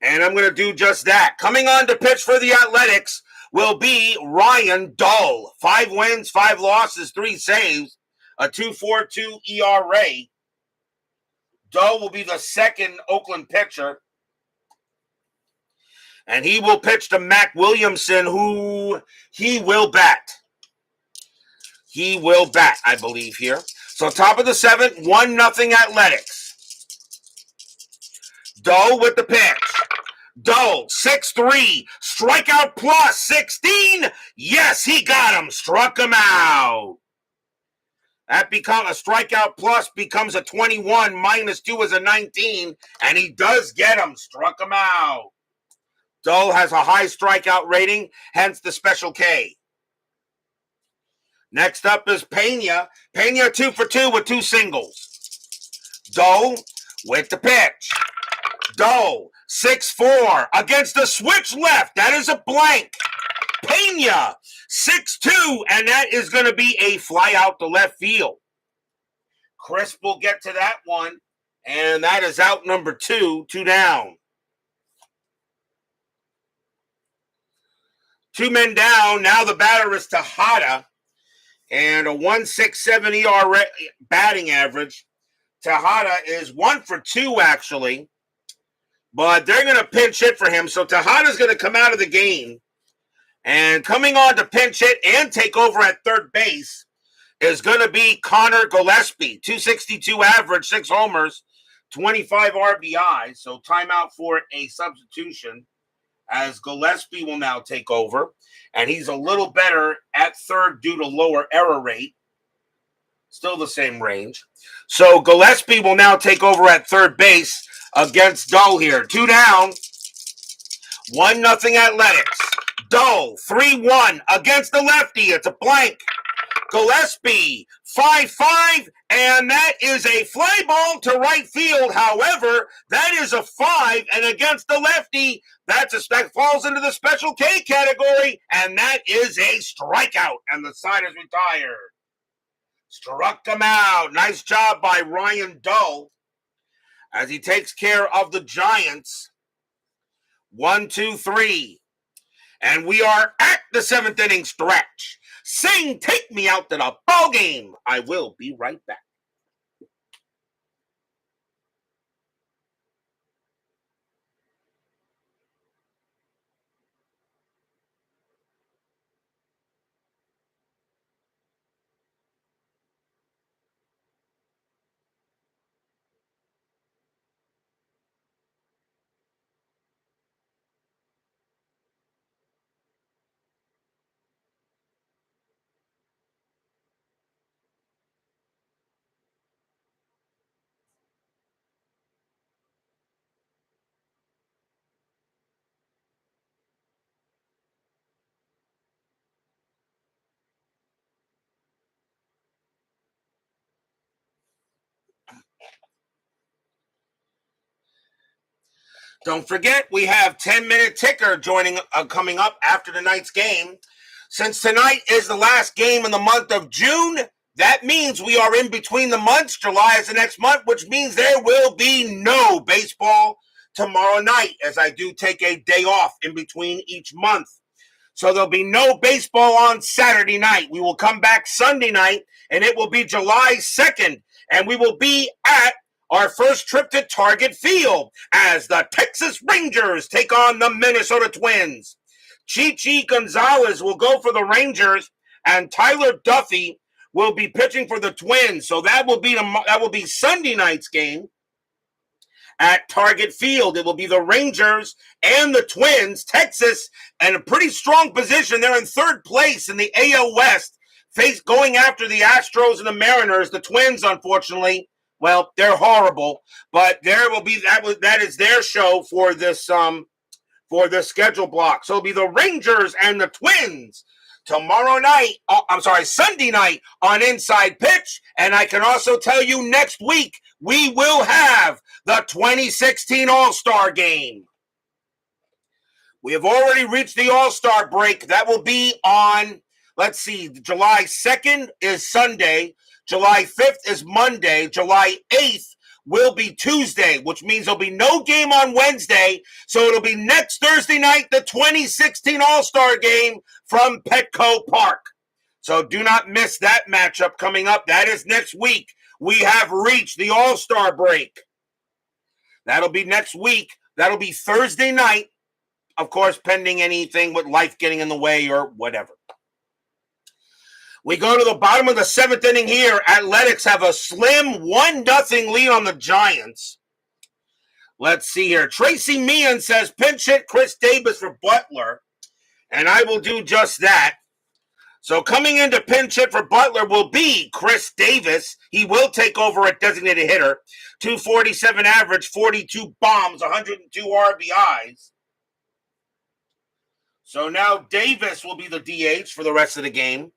And I'm going to do just that. Coming on to pitch for the Athletics will be Ryan Dull. 5 wins, 5 losses, 3 saves, a 2.42 ERA. Dull will be the second Oakland pitcher. And he will pitch to Mac Williamson, who he will bat. He will bat, I believe, here. So top of the 7th, 1-0 Athletics. Dull with the pitch. Dull, 6-3, strikeout plus, 16. Yes, he got him, struck him out. That becomes a strikeout plus becomes a 21, minus 2 is a 19, and he does get him, struck him out. Dull has a high strikeout rating, hence the special K. Next up is Pena. Pena 2 for 2 with 2 singles. Dull with the pitch. Dull, 6-4 against the switch left. That is a blank. Pena, 6-2, and that is going to be a fly out to left field. Crisp will get to that one, and that is out number 2, 2 down. 2 men down. Now the batter is Tejada, and a 1.67 ERA batting average. Tejada is 1 for 2, actually, but they're going to pinch hit for him. So Tejada's going to come out of the game, And coming on to pinch hit and take over at third base is going to be Connor Gillespie. 262 average, 6 homers, 25 RBIs. So timeout for a substitution as Gillespie will now take over. And he's a little better at third due to lower error rate. Still the same range. So Gillespie will now take over at third base against Dull here. 2 down, 1-0 Athletics. Dull, 3-1 against the lefty. It's a blank. Gillespie, 5-5, and that is a fly ball to right field. However, that is a 5, and against the lefty, that falls into the Special K category, and that is a strikeout, and the side is retired. Struck him out. Nice job by Ryan Dull as he takes care of the Giants. 1, 2, 3. And we are at the 7th inning stretch. Sing, take me out to the ball game. I will be right back. Don't forget, we have 10-minute ticker coming up after tonight's game. Since tonight is the last game in the month of June, that means we are in between the months. July is the next month, which means there will be no baseball tomorrow night, as I do take a day off in between each month. So there'll be no baseball on Saturday night. We will come back Sunday night, and it will be July 2nd, and we will be at our first trip to Target Field as the Texas Rangers take on the Minnesota Twins. Chichi Gonzalez will go for the Rangers, and Tyler Duffy will be pitching for the Twins. So that will be Sunday night's game at Target Field. It will be the Rangers and the Twins. Texas in a pretty strong position. They're in third place in the AL West, going after the Astros and the Mariners. The Twins, unfortunately, well, they're horrible, but there will be that is their show for this schedule block. So it'll be the Rangers and the Twins Sunday night on Inside Pitch. And I can also tell you next week we will have the 2016 All-Star Game. We have already reached the All-Star break. That will be on, July 2nd is Sunday. July 5th is Monday. July 8th will be Tuesday, which means there'll be no game on Wednesday. So it'll be next Thursday night, the 2016 All-Star Game from Petco Park. So do not miss that matchup coming up. That is next week. We have reached the All-Star break. That'll be next week. That'll be Thursday night, of course, pending anything with life getting in the way or whatever. We go to the bottom of the 7th inning here. Athletics have a slim 1-0 lead on the Giants. Let's see here. Tracy Meehan says pinch hit Chris Davis for Butler, and I will do just that. So coming into pinch hit for Butler will be Chris Davis. He will take over at designated hitter. 247 average, 42 bombs, 102 RBIs. So now Davis will be the DH for the rest of the game.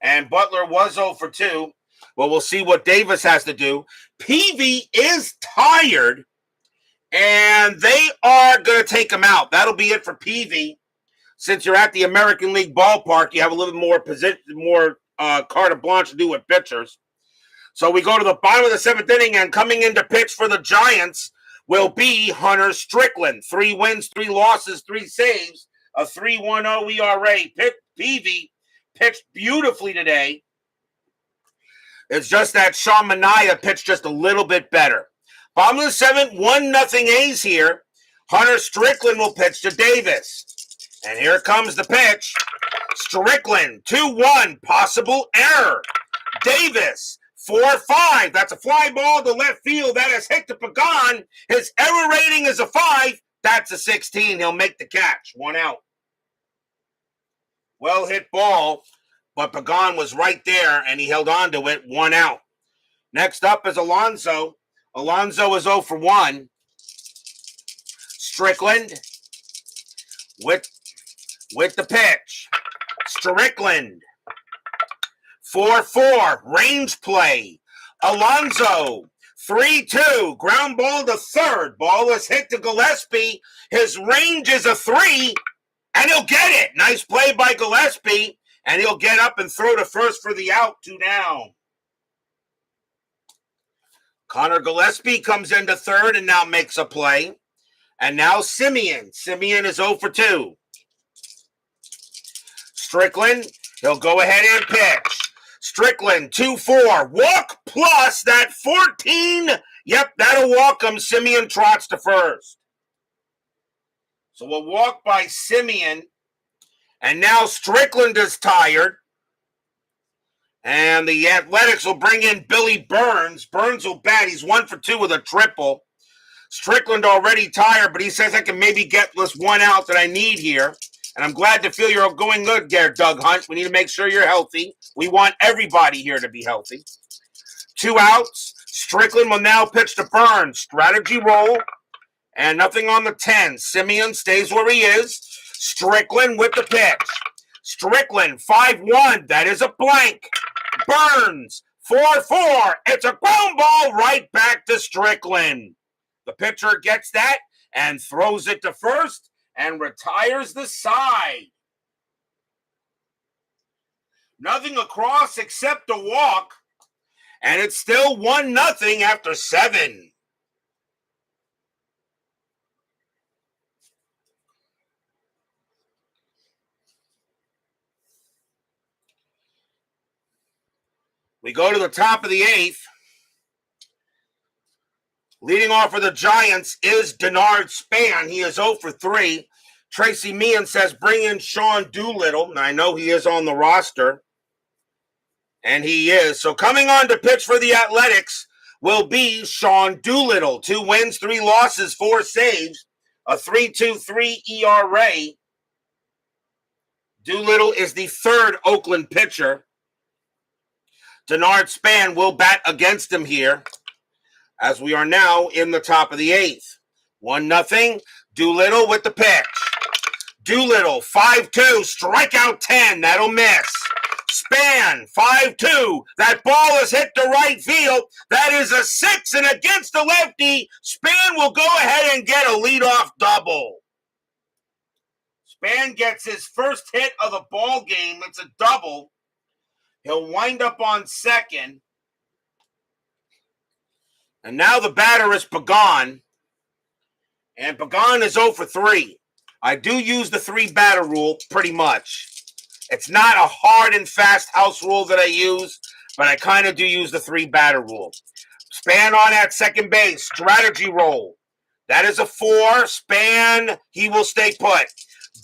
And Butler was 0 for 2. Well, we'll see what Davis has to do. Peavy is tired, and they are going to take him out. That'll be it for Peavy. Since you're at the American League ballpark, you have a little more carte blanche to do with pitchers. So we go to the bottom of the 7th inning, and coming in to pitch for the Giants will be Hunter Strickland. 3 wins, 3 losses, 3 saves, a 3.10 ERA. Peavy pitched beautifully today. It's just that Sean Manaea pitched just a little bit better. Bottom of the 7th, 1-0 A's here. Hunter Strickland will pitch to Davis. And here comes the pitch. Strickland, 2-1, possible error. Davis, 4-5. That's a fly ball to left field. That is hit to Pagan. His error rating is a 5. That's a 16. He'll make the catch. 1 out. Well hit ball, but Pagan was right there, and he held on to it. 1 out. Next up is Alonso. Alonso is 0 for 1. Strickland with the pitch. Strickland, 4-4, range play. Alonso, 3-2, ground ball to third. Ball is hit to Gillespie. His range is a 3, and he'll get it. Nice play by Gillespie, and he'll get up and throw to first for the out. 2 down. Connor Gillespie comes into third and now makes a play. And now Simeon. Simeon is 0 for 2. Strickland, he'll go ahead and pitch. Strickland, 2-4. Walk plus that 14. Yep, that'll walk him. Simeon trots to first. So we'll walk by Simeon. And now Strickland is tired. And the Athletics will bring in Billy Burns. Burns will bat. He's 1 for 2 with a triple. Strickland already tired, but he says I can maybe get this 1 out that I need here. And I'm glad to feel you're going good there, Doug Hunt. We need to make sure you're healthy. We want everybody here to be healthy. 2 outs. Strickland will now pitch to Burns. Strategy roll. And nothing on the 10. Simeon stays where he is. Strickland with the pitch. Strickland, 5-1. That is a blank. Burns, 4-4. It's a ground ball right back to Strickland. The pitcher gets that and throws it to first and retires the side. Nothing across except a walk, and it's still 1-0 after 7. We go to the top of the 8th. Leading off for the Giants is Denard Span. He is 0 for 3. Tracy Meehan says bring in Sean Doolittle. And I know he is on the roster. And he is. So coming on to pitch for the Athletics will be Sean Doolittle. 2 wins, 3 losses, 4 saves. A 3.23 ERA. Doolittle is the 3rd Oakland pitcher. Denard Span will bat against him here, as we are now in the top of the 8th. 1-0. Doolittle with the pitch. Doolittle, 5-2. Strikeout 10. That'll miss. Span, 5-2. That ball is hit to right field. That is a 6, and against the lefty, Span will go ahead and get a leadoff double. Span gets his first hit of the ball game. It's a double. He'll wind up on second. And now the batter is Pagan. And Pagan is 0 for 3. I do use the 3-batter rule pretty much. It's not a hard and fast house rule that I use, but I kind of do use the 3-batter rule. Span on at second base. Strategy roll. That is a 4. Span, he will stay put.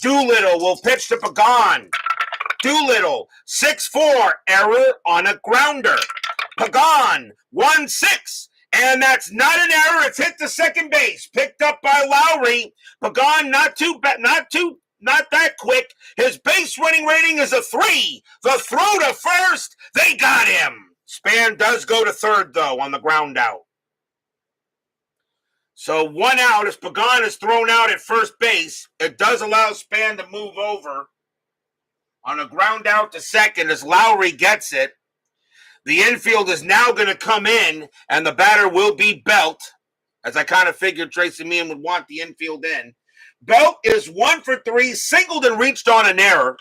Doolittle will pitch to Pagan. Doolittle, 6-4. Error on a grounder. Pagan, 1-6. And that's not an error. It's hit to second base. Picked up by Lowry. Pagan, not that quick. His base running rating is a 3. The throw to first, they got him. Span does go to third, though, on the ground out. So 1 out as Pagan is thrown out at first base. It does allow Span to move over on a ground out to second as Lowry gets it. The infield is now going to come in, and the batter will be Belt, as I kind of figured Tracy Meehan would want the infield in. Belt is 1 for 3, singled and reached on an error.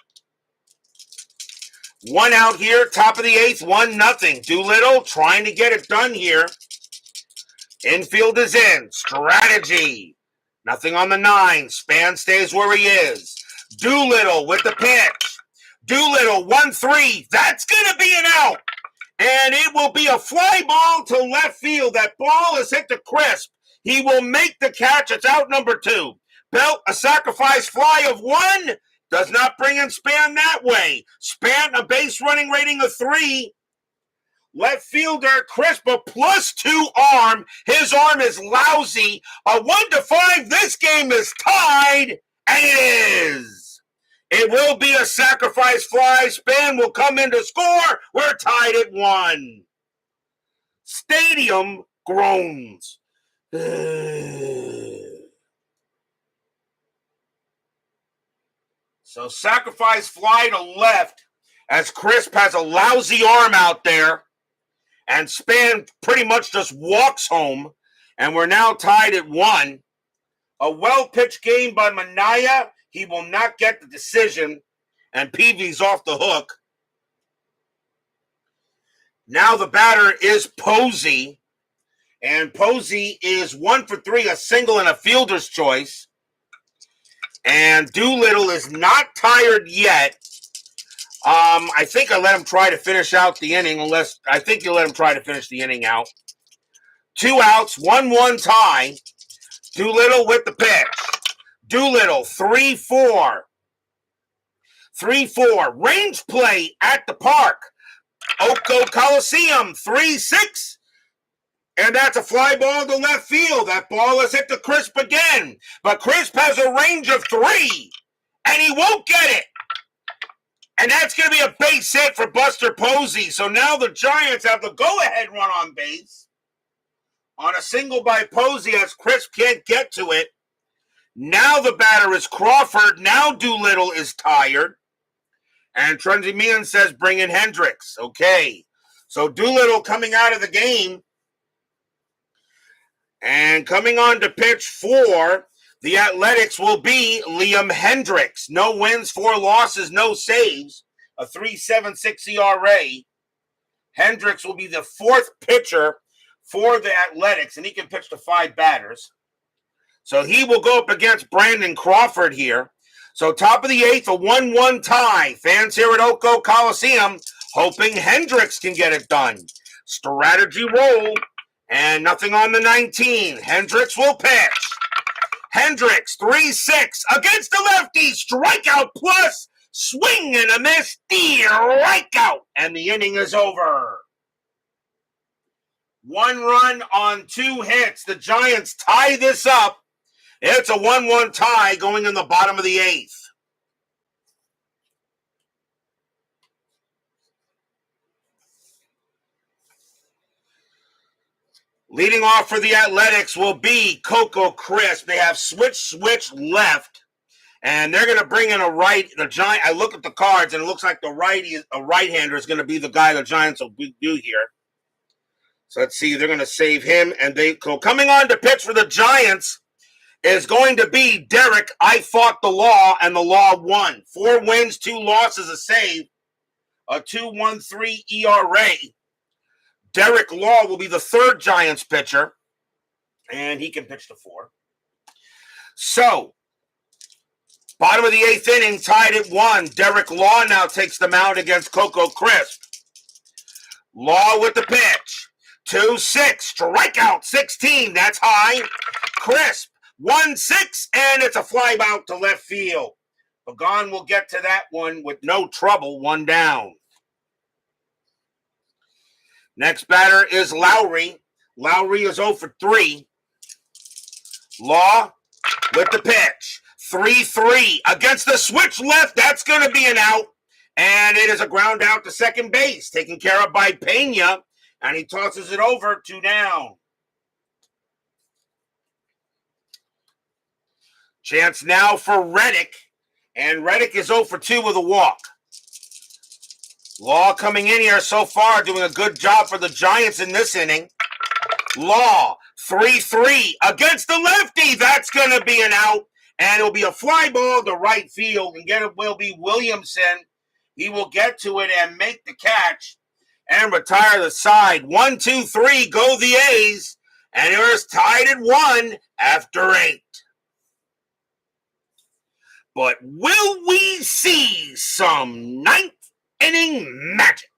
1 out here, top of the 8th, 1-0. Doolittle trying to get it done here. Infield is in. Strategy. Nothing on the 9. Span stays where he is. Doolittle with the pitch. Doolittle, 1-3. That's going to be an out. And it will be a fly ball to left field. That ball is hit to Crisp. He will make the catch. It's out number 2. belt a sacrifice fly of 1. Does not bring in Span that way. Span a base running rating of 3. Left fielder Crisp a +2 arm. His arm is lousy. A 1-5. This game is tied, and it is. It will be a sacrifice fly. Span will come in to score. We're tied at 1. Stadium groans. So sacrifice fly to left as Crisp has a lousy arm out there. And Span pretty much just walks home. And we're now tied at 1. A well-pitched game by Manaea. He will not get the decision. And Peavy's off the hook. Now the batter is Posey. And Posey is 1 for 3, a single and a fielder's choice. And Doolittle is not tired yet. I think I let him try to finish out the inning, I think you let him try to finish the inning out. 2 outs, 1-1 tie. Doolittle with the pitch. Doolittle, 3-4. 3-4. Range play at the park. Coliseum, 3-6. And that's a fly ball to left field. That ball is hit to Crisp again. But Crisp has a range of 3. And he won't get it. And that's going to be a base hit for Buster Posey. So now the Giants have the go-ahead run on base. On a single by Posey as Crisp can't get to it. Now the batter is Crawford. Now Doolittle is tired. And Trenzy Meehan says bring in Hendricks. Okay. So Doolittle coming out of the game. And coming on to pitch for the Athletics will be Liam Hendricks. No wins, 4 losses, no saves. A 3.76 ERA. Hendricks will be the 4th pitcher for the Athletics, and he can pitch to 5 batters. So he will go up against Brandon Crawford here. So top of the 8th, a 1-1 tie. Fans here at Coliseum hoping Hendricks can get it done. Strategy roll, and nothing on the 19. Hendricks will pitch. Hendricks, 3-6 against the lefty. Strikeout plus. Swing and a miss. Strikeout. And the inning is over. 1 run on 2 hits. The Giants tie this up. It's a 1-1 tie going in the bottom of the 8th. Leading off for the Athletics will be Coco Crisp. They have switch left, and they're going to bring in a right. The Giant. I look at the cards, and it looks like a right-hander is going to be the guy the Giants will do here. So let's see. They're going to save him, and coming on to pitch for the Giants is going to be Derek. I fought the law, and the law won. 4 wins, 2 losses, a save, a 2.13 ERA. Derek Law will be the 3rd Giants pitcher, and he can pitch to 4. So, bottom of the 8th inning, tied at 1. Derek Law now takes the mound against Coco Crisp. Law with the pitch. 2-6, strikeout 16, that's high. Crisp, 1-6, and it's a fly out to left field. Pagan will get to that one with no trouble, 1 down. Next batter is Lowry. Lowry is 0 for 3. Law with the pitch. 3-3 against the switch left. That's going to be an out. And it is a ground out to second base. Taken care of by Pena. And he tosses it over, 2 down. Chance now for Reddick. And Reddick is 0 for 2 with a walk. Law coming in here so far, doing a good job for the Giants in this inning. Law, 3-3 against the lefty. That's going to be an out. And it'll be a fly ball to right field. And it will be Williamson. He will get to it and make the catch and retire the side. 1-2-3, go the A's. And it's tied at 1 after 8. But will we see some 9th inning magic?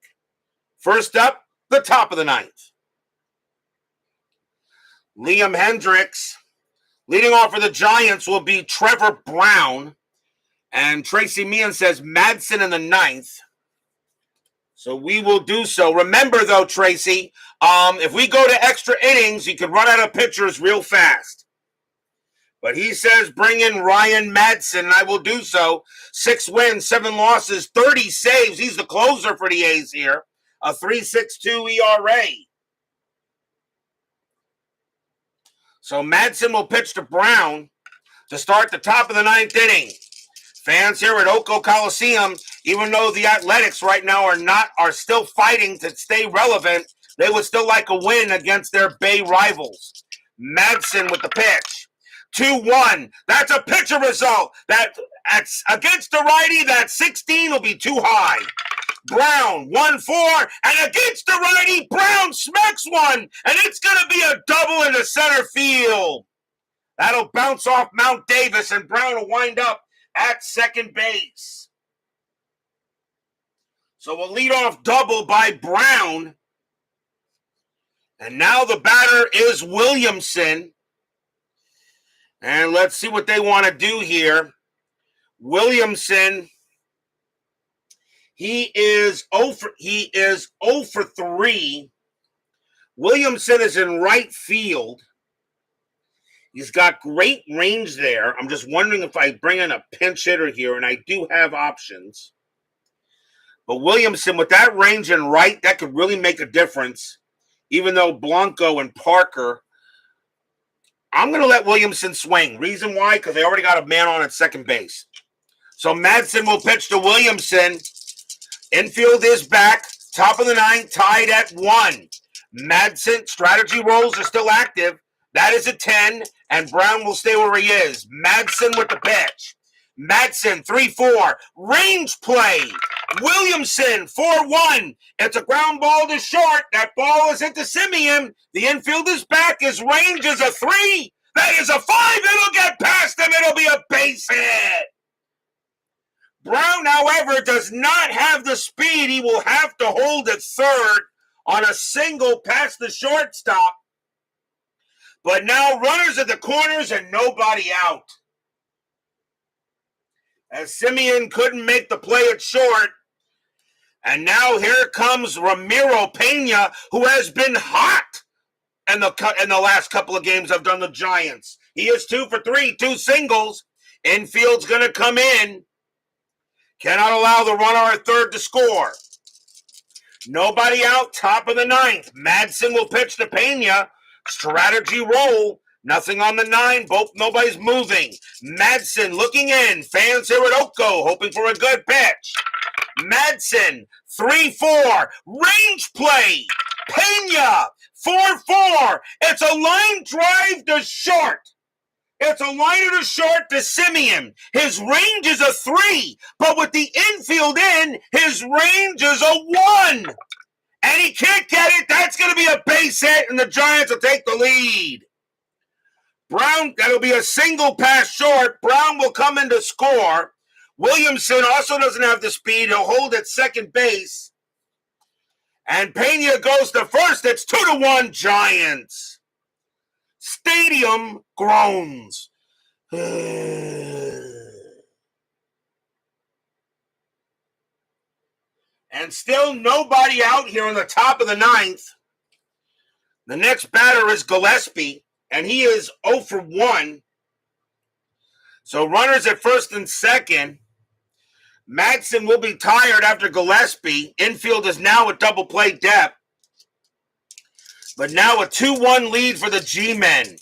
First up, the top of the 9th. Liam Hendricks Leading off for the Giants will be Trevor Brown. And Tracy Meehan says Madsen in the ninth. So we will do so. Remember, though, Tracy, if we go to extra innings, you can run out of pitchers real fast. But he says bring in Ryan Madsen, and I will do so. 6 wins, 7 losses, 30 saves. He's the closer for the A's here. A 3.62 ERA. So Madsen will pitch to Brown to start the top of the 9th inning. Fans here at Coliseum, even though the Athletics right now are still fighting to stay relevant, they would still like a win against their Bay rivals. Madsen with the pitch. 2-1. That's a pitcher result. That's against the righty. That 16 will be too high. Brown, 1-4, and against the righty, Brown smacks one, and it's going to be a double into center field. That'll bounce off Mount Davis, and Brown will wind up at second base. So a leadoff double by Brown. And now the batter is Williamson. And let's see what they want to do here. Williamson, he is 0 for 3. Williamson is in right field. He's got great range there. I'm just wondering if I bring in a pinch hitter here, and I do have options. But Williamson, with that range in right, that could really make a difference. Even though Blanco and Parker, I'm going to let Williamson swing. Reason why? Because they already got a man on at second base. So Madsen will pitch to Williamson. Infield is back. Top of the 9th, tied at 1. Madsen, strategy rolls are still active. That is a 10, and Brown will stay where he is. Madsen with the pitch. Madsen, 3-4. Range play. Williamson, 4-1. It's a ground ball to short. That ball is into Simeon. The infield is back. His range is a 3. That is a 5. It'll get past him. It'll be a base hit. Brown, however, does not have the speed. He will have to hold at third on a single past the shortstop. But now runners at the corners and nobody out. As Simeon couldn't make the play at short. And now here comes Ramiro Pena, who has been hot in the last couple of games I've done the Giants. He is 2 for 3, 2 singles. Infield's going to come in. Cannot allow the runner at third to score. Nobody out, top of the 9th. Madsen will pitch to Pena. Strategy roll. Nothing on the 9. Nobody's moving. Madsen looking in. Fans here at Oko hoping for a good pitch. Madsen, 3-4. Range play. Pena, 4-4. It's a line drive to short. It's a liner to short to Simeon. His range is a 3, but with the infield in, his range is a 1. And he can't get it. That's going to be a base hit, and the Giants will take the lead. Brown, that'll be a single pass short. Brown will come in to score. Williamson also doesn't have the speed. He'll hold at second base. And Pena goes to first. It's 2-1 Giants. Stadium groans. And still nobody out here on the top of the 9th. The next batter is Gillespie, and he is 0 for 1. So runners at first and second. Madsen will be tired after Gillespie. Infield is now at double play depth. But now a 2-1 lead for the G-Men.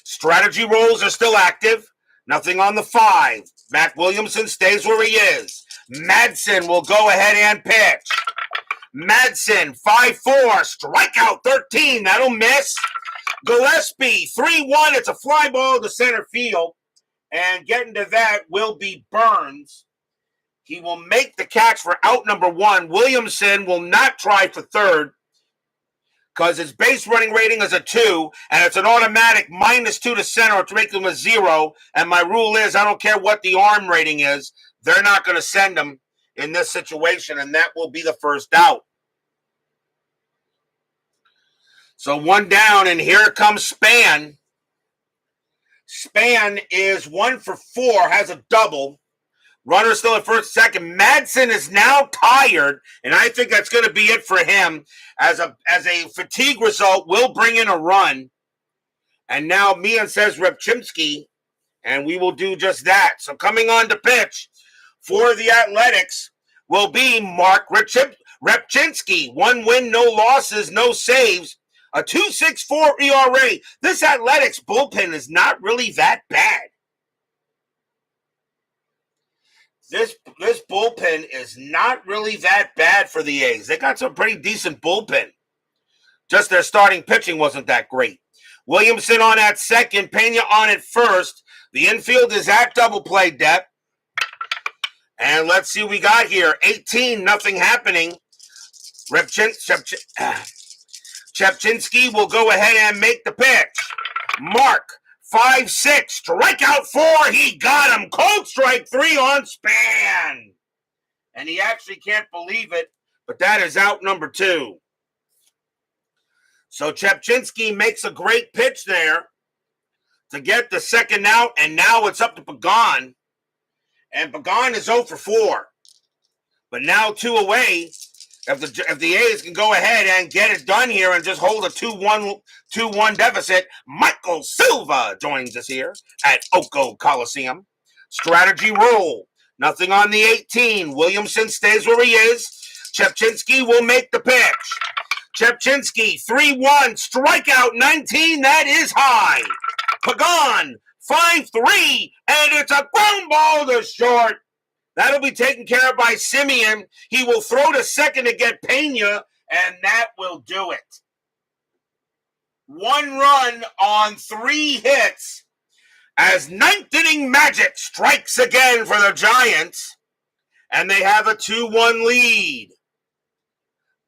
Strategy rolls are still active. Nothing on the 5. Matt Williamson stays where he is. Madsen will go ahead and pitch. Madsen, 5-4. Strikeout 13. That'll miss. Gillespie, 3-1. It's a fly ball to center field. And getting to that will be Burns. He will make the catch for out number 1. Williamson will not try for third because his base running rating is a 2, and it's an automatic -2 to center to make him a 0. And my rule is I don't care what the arm rating is. They're not going to send him in this situation, and that will be the first out. So 1 down, and here comes Span. Span is 1 for 4, has a double. Runner still at first, second. Madsen is now tired, and I think that's going to be it for him. As a fatigue result, will bring in a run. And now Mia says Repchimsky, and we will do just that. So coming on to pitch for the Athletics will be Mark Repchinsky. 1 win, no losses, no saves. A 2.64 ERA. This Athletics bullpen is not really that bad. This bullpen is not really that bad for the A's. They got some pretty decent bullpen. Just their starting pitching wasn't that great. Williamson on at second, Pena on at first. The infield is at double play depth. And let's see what we got here. 18, nothing happening. Chepchinsky will go ahead and make the pitch. Mark, 5-6, strikeout 4. He got him. Cold strike 3 on Span. And he actually can't believe it, but that is out number 2. So Chepchinsky makes a great pitch there to get the second out, and now it's up to Pagan. And Pagan is 0 for 4. But now 2 away. If the A's can go ahead and get it done here and just hold a 2-1 deficit, Michael Silva joins us here at Coliseum. Strategy roll. Nothing on the 18. Williamson stays where he is. Chepchinsky will make the pitch. Chepchinsky, 3-1, strikeout 19. That is high. Pagan, 5-3, and it's a ground ball to short. That'll be taken care of by Simeon. He will throw to second to get Pena, and that will do it. 1 run on 3 hits as ninth inning magic strikes again for the Giants, and they have a 2-1 lead.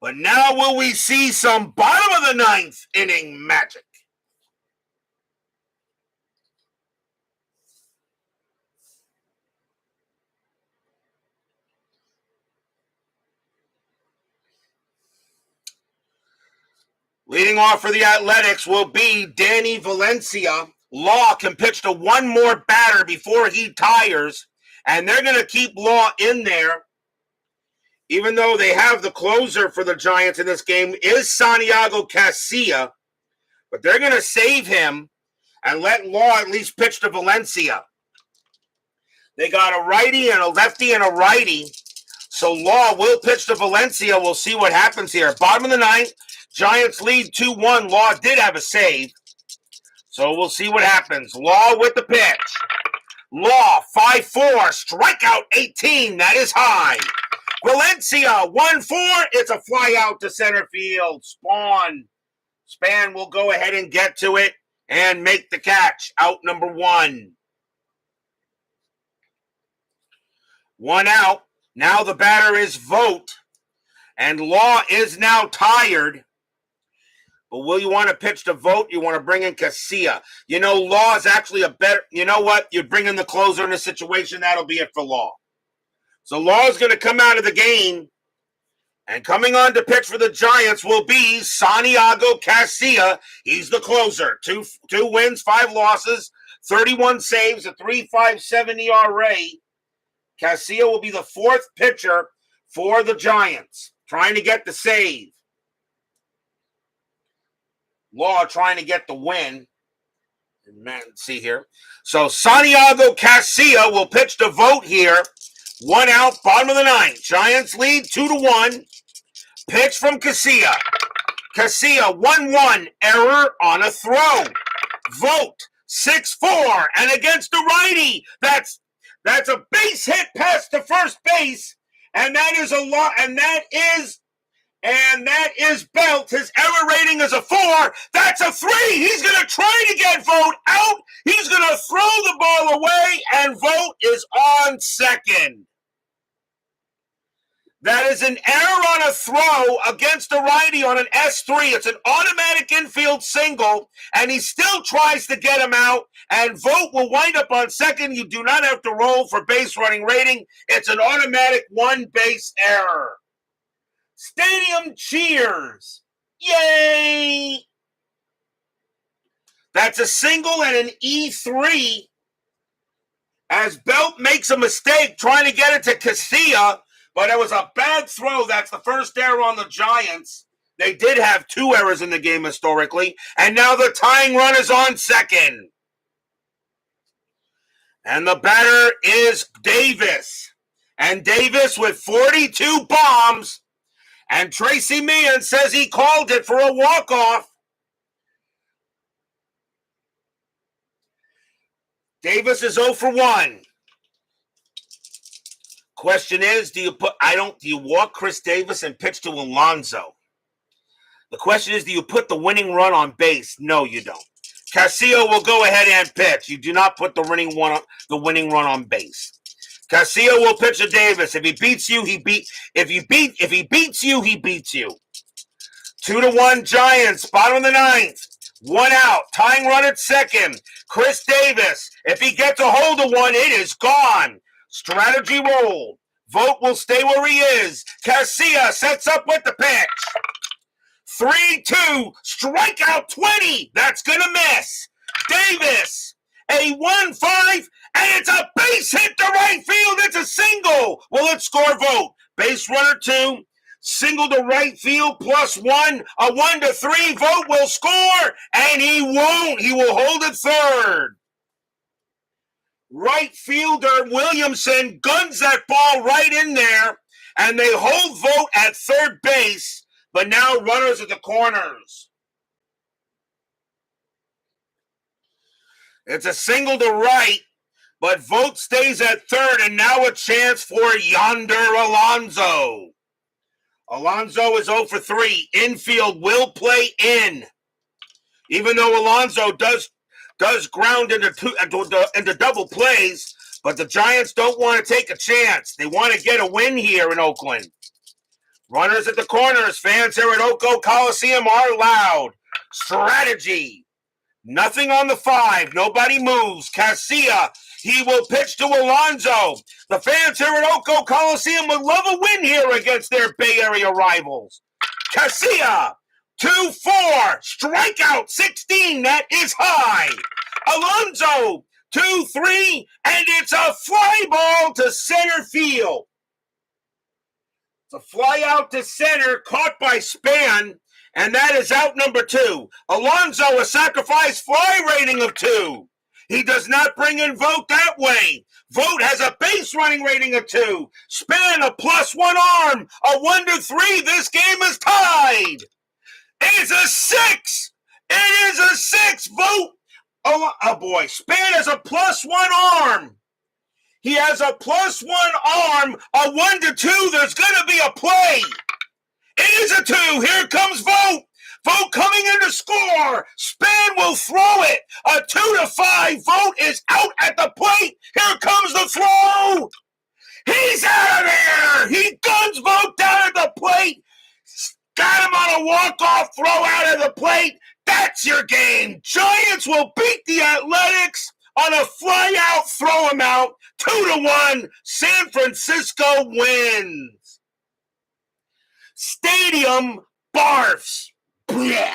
But now will we see some bottom of the 9th inning magic? Leading off for the Athletics will be Danny Valencia. Law can pitch to 1 more batter before he tires, and they're going to keep Law in there. Even though they have the closer for the Giants in this game is Santiago Casilla, but they're going to save him and let Law at least pitch to Valencia. They got a righty and a lefty and a righty, so Law will pitch to Valencia. We'll see what happens here. Bottom of the 9th, Giants lead 2-1. Law did have a save, so we'll see what happens. Law with the pitch. Law, 5-4, strikeout 18. That is high. Valencia, 1-4. It's a fly out to center field. Span will go ahead and get to it and make the catch. Out number 1. 1 out. Now the batter is Vogt. And Law is now tired. But will you want to pitch to Vogt? You want to bring in Casilla. You know, Law is actually a better... You know what? You bring in the closer in this situation. That'll be it for Law. So Law is going to come out of the game, and coming on to pitch for the Giants will be Santiago Casilla. He's the closer. 2 wins, 5 losses, 31 saves, a 3.57 ERA. Casilla will be the 4th pitcher for the Giants, trying to get the save. Law trying to get the win. Man, see here. So Santiago Casilla will pitch to Vogt here. 1 out, bottom of the 9th. Giants lead 2-1. Pitch from Casilla. Casilla, 1-1. Error on a throw. Vogt, 6-4. And against the righty. That's a base hit past to first base. And that is a lot. And that is Belt. His error rating is a 4. That's a 3. He's going to try to get Vogt out. He's going to throw the ball away. And Vogt is on second. That is an error on a throw against a righty on an S3. It's an automatic infield single, and he still tries to get him out, and Vogt will wind up on second. You do not have to roll for base running rating. It's an automatic 1-base error. Stadium cheers. Yay! That's a single and an E3 as Belt makes a mistake trying to get it to Casilla, but it was a bad throw. That's the first error on the Giants. They did have 2 errors in the game historically, and now the tying run is on second. And the batter is Davis. And Davis with 42 bombs, and Tracy Meehan says he called it for a walk-off. Davis is 0 for 1. Question is, do you walk Chris Davis and pitch to Alonso? The question is, do you put the winning run on base? No, you don't. Casilla will go ahead and pitch. You do not put the winning run on base. Casilla will pitch to Davis. If he beats you, if he beats you, he beats you. 2-1 Giants, bottom of the 9th. 1 out, tying run at second. Chris Davis, if he gets a hold of one, it is gone. Strategy roll. Vogt will stay where he is. Casilla sets up with the pitch. 3-2, strikeout 20. That's going to miss. Davis, a 1-5, and it's a base hit to right field. It's a single. Will it score Vogt? Base runner 2. Single to right field +1, a 1-3. Vogt will score, and he won't. He will hold it third. Right fielder Williamson guns that ball right in there, and they hold Vogt at third base, but now runners at the corners. It's a single to right, but Vogt stays at third, and now a chance for Yonder Alonso. Alonso is 0 for 3. Infield will play in. Even though Alonso does ground into double plays, but the Giants don't want to take a chance. They want to get a win here in Oakland. Runners at the corners. Fans here at Coliseum are loud. Strategy. Nothing on the 5. Nobody moves. Casilla, he will pitch to Alonso. The fans here at Coliseum would love a win here against their Bay Area rivals. Casilla, 2-4, strikeout 16. That is high. Alonso, 2-3, and it's a fly ball to center field. It's a fly out to center, caught by Span, and that is out number 2. Alonso, a sacrifice fly rating of 2. He does not bring in Vogt that way. Vogt has a base running rating of 2. Span a +1 arm, a 1-3. This game is tied. It's a 6. It is a 6. Vogt. Oh boy. Span has a +1 arm. He has a +1 arm, a 1-2. There's going to be a play. It is a 2. Here comes Vogt. Vogt coming in to score. Span will throw it. A 2-5. Vogt is out at the plate. Here comes the throw. He's out of there. He guns Vogt down at the plate. Got him on a walk-off throw out of the plate. That's your game. Giants will beat the Athletics on a fly-out throw him out. 2-1. San Francisco wins. Stadium barfs. Blech.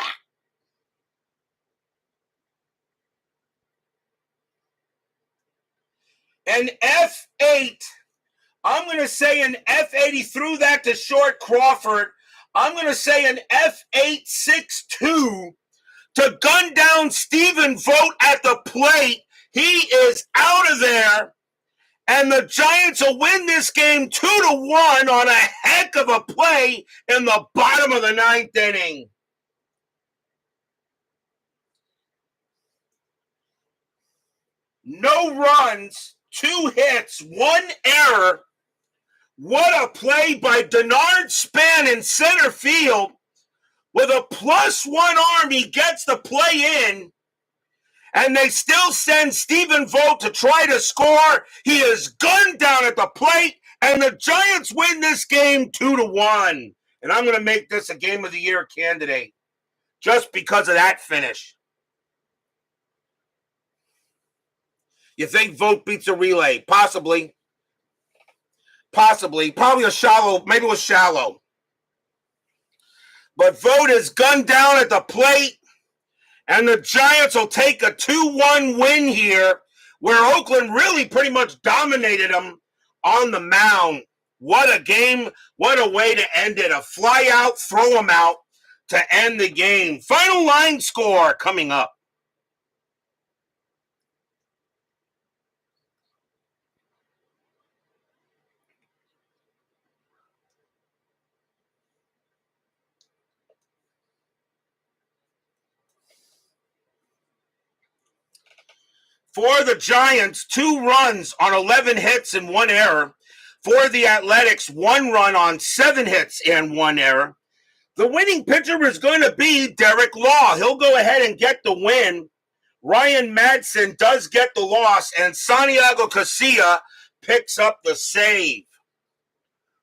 An F8. I'm going to say an F8. He threw that to short Crawford. I'm going to say an F8-6-2 to gun down Stephen Vogt at the plate. He is out of there. And the Giants will win this game 2-1 on a heck of a play in the bottom of the 9th inning. No runs, 2 hits, 1 error. What a play by Denard Span in center field. With a +1 arm, he gets the play in. And they still send Stephen Vogt to try to score. He is gunned down at the plate. And the Giants win this game 2-1. And I'm going to make this a Game of the Year candidate. Just because of that finish. You think Vogt beats a relay? Possibly. Probably a shallow. Maybe it was shallow. But Vogt is gunned down at the plate. And the Giants will take a 2-1 win here, where Oakland really pretty much dominated them on the mound. What a game. What a way to end it. A fly out, throw them out to end the game. Final line score coming up. For the Giants, 2 runs on 11 hits and 1 error. For the Athletics, 1 run on 7 hits and 1 error. The winning pitcher is going to be Derek Law. He'll go ahead and get the win. Ryan Madsen does get the loss, and Santiago Casilla picks up the save.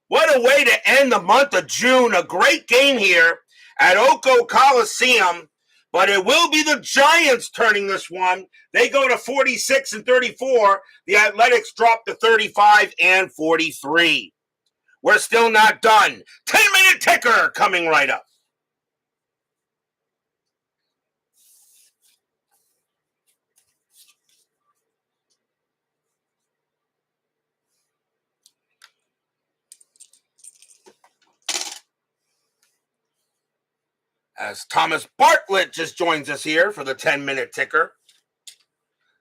What a way to end the month of June. A great game here at Coliseum, but it will be the Giants turning this one. They go to 46-34. The Athletics drop to 35-43. We're still not done. 10-minute ticker coming right up. As Thomas Bartlett just joins us here for the 10-minute ticker.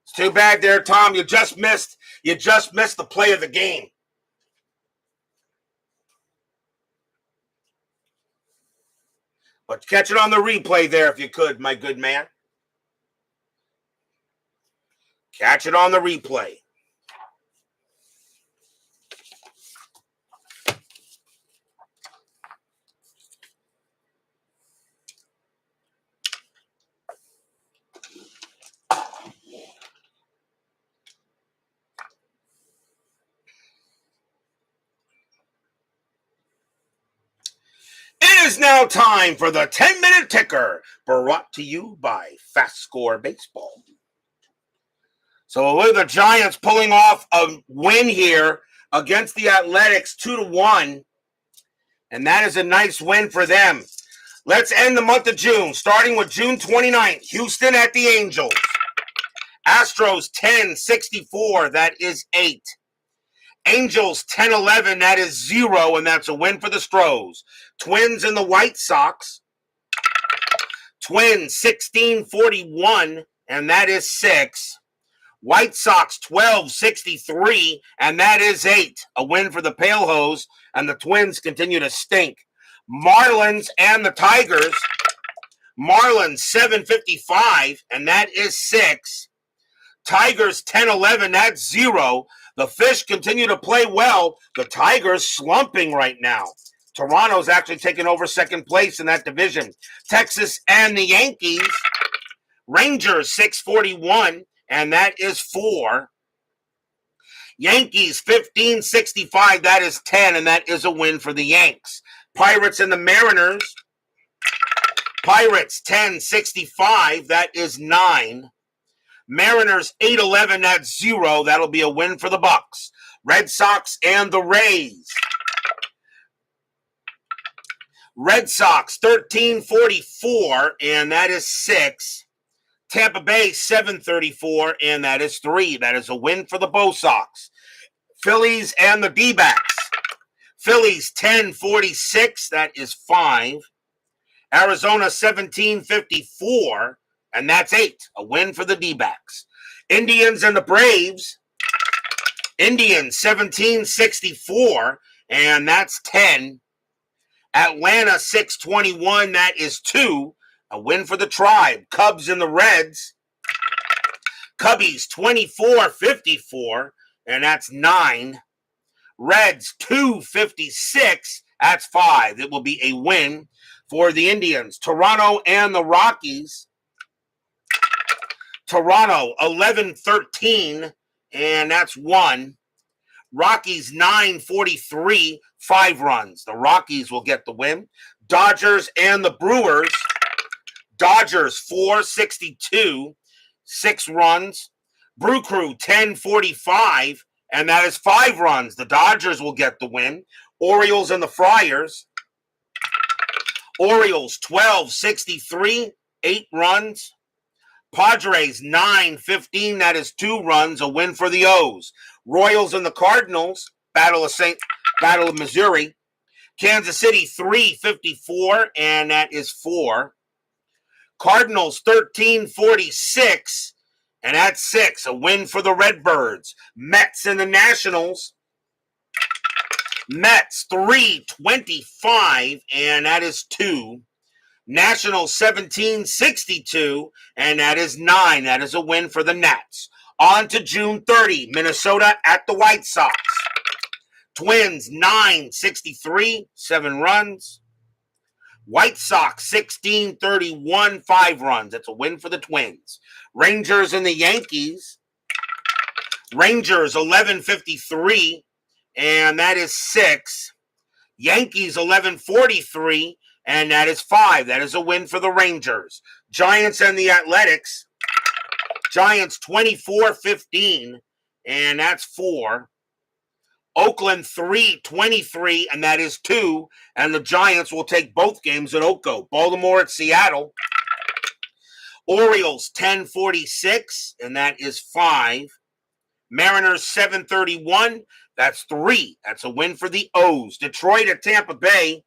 It's too bad there, Tom. You just missed the play of the game. But catch it on the replay there if you could, my good man. Catch it on the replay. It is now time for the 10-minute ticker, brought to you by FastScore Baseball. So with the Giants pulling off a win here against the Athletics 2-1, and that is a nice win for them. Let's end the month of June, starting with June 29th. Houston at the Angels. Astros 10-64, that is 8. Angels 10-11, that is 0, and that's a win for the Stros. Twins and the White Sox. Twins 16-41, and that is 6. White Sox 12-63, and that is 8. A win for the Pale Hose, and the Twins continue to stink. Marlins and the Tigers. Marlins 7-55, and that is 6. Tigers 10-11, that's 0. The Fish continue to play well. The Tigers slumping right now. Toronto's actually taking over second place in that division. Texas and the Yankees. Rangers 6-41, and that is 4. Yankees 15-65, that is 10, and that is a win for the Yanks. Pirates and the Mariners. Pirates 10-65, that is 9. Mariners 8-11, that's 0. That'll be a win for the Bucks. Red Sox and the Rays. Red Sox 13-44, and that is 6. Tampa Bay 7-34, and that is 3. That is a win for the Bo Sox. Phillies and the D-backs. Phillies 10-46, that is 5. Arizona 17-54, and that's 8. A win for the D-backs. Indians and the Braves. Indians 17-64, and that's 10. Atlanta 6-21, that is 2. A win for the Tribe. Cubs and the Reds. Cubbies 24-54, and that's 9. Reds 2-56, that's 5. It will be a win for the Indians. Toronto and the Rockies. Toronto 11-13, and that's 1. Rockies 9-43, 5 runs. The Rockies will get the win. Dodgers and the Brewers. Dodgers 4-62, 6 runs. Brew Crew 10-45, and that is 5 runs. The Dodgers will get the win. Orioles and the Friars. Orioles 12-63, 8 runs. Padres 9-15, that is 2 runs, a win for the O's. Royals and the Cardinals, Battle of Missouri. Kansas City 3-54, and that is 4. Cardinals 13-46, and that's 6, a win for the Redbirds. Mets and the Nationals. Mets 3-25, and that is 2. Nationals 17-62, and that is 9. That is a win for the Nats. On to June 30, Minnesota at the White Sox. Twins 9-63, 7 runs. White Sox 16-31, 5 runs. That's a win for the Twins. Rangers and the Yankees. Rangers 11-53, and that is 6. Yankees 11-43, and that is 5. That is a win for the Rangers. Giants and the Athletics. Giants 24-15, and that's 4. Oakland 3-23, and that is 2. And the Giants will take both games at Oco. Baltimore at Seattle. Orioles 10-46, and that is 5. Mariners 7-31, that's 3. That's a win for the O's. Detroit at Tampa Bay.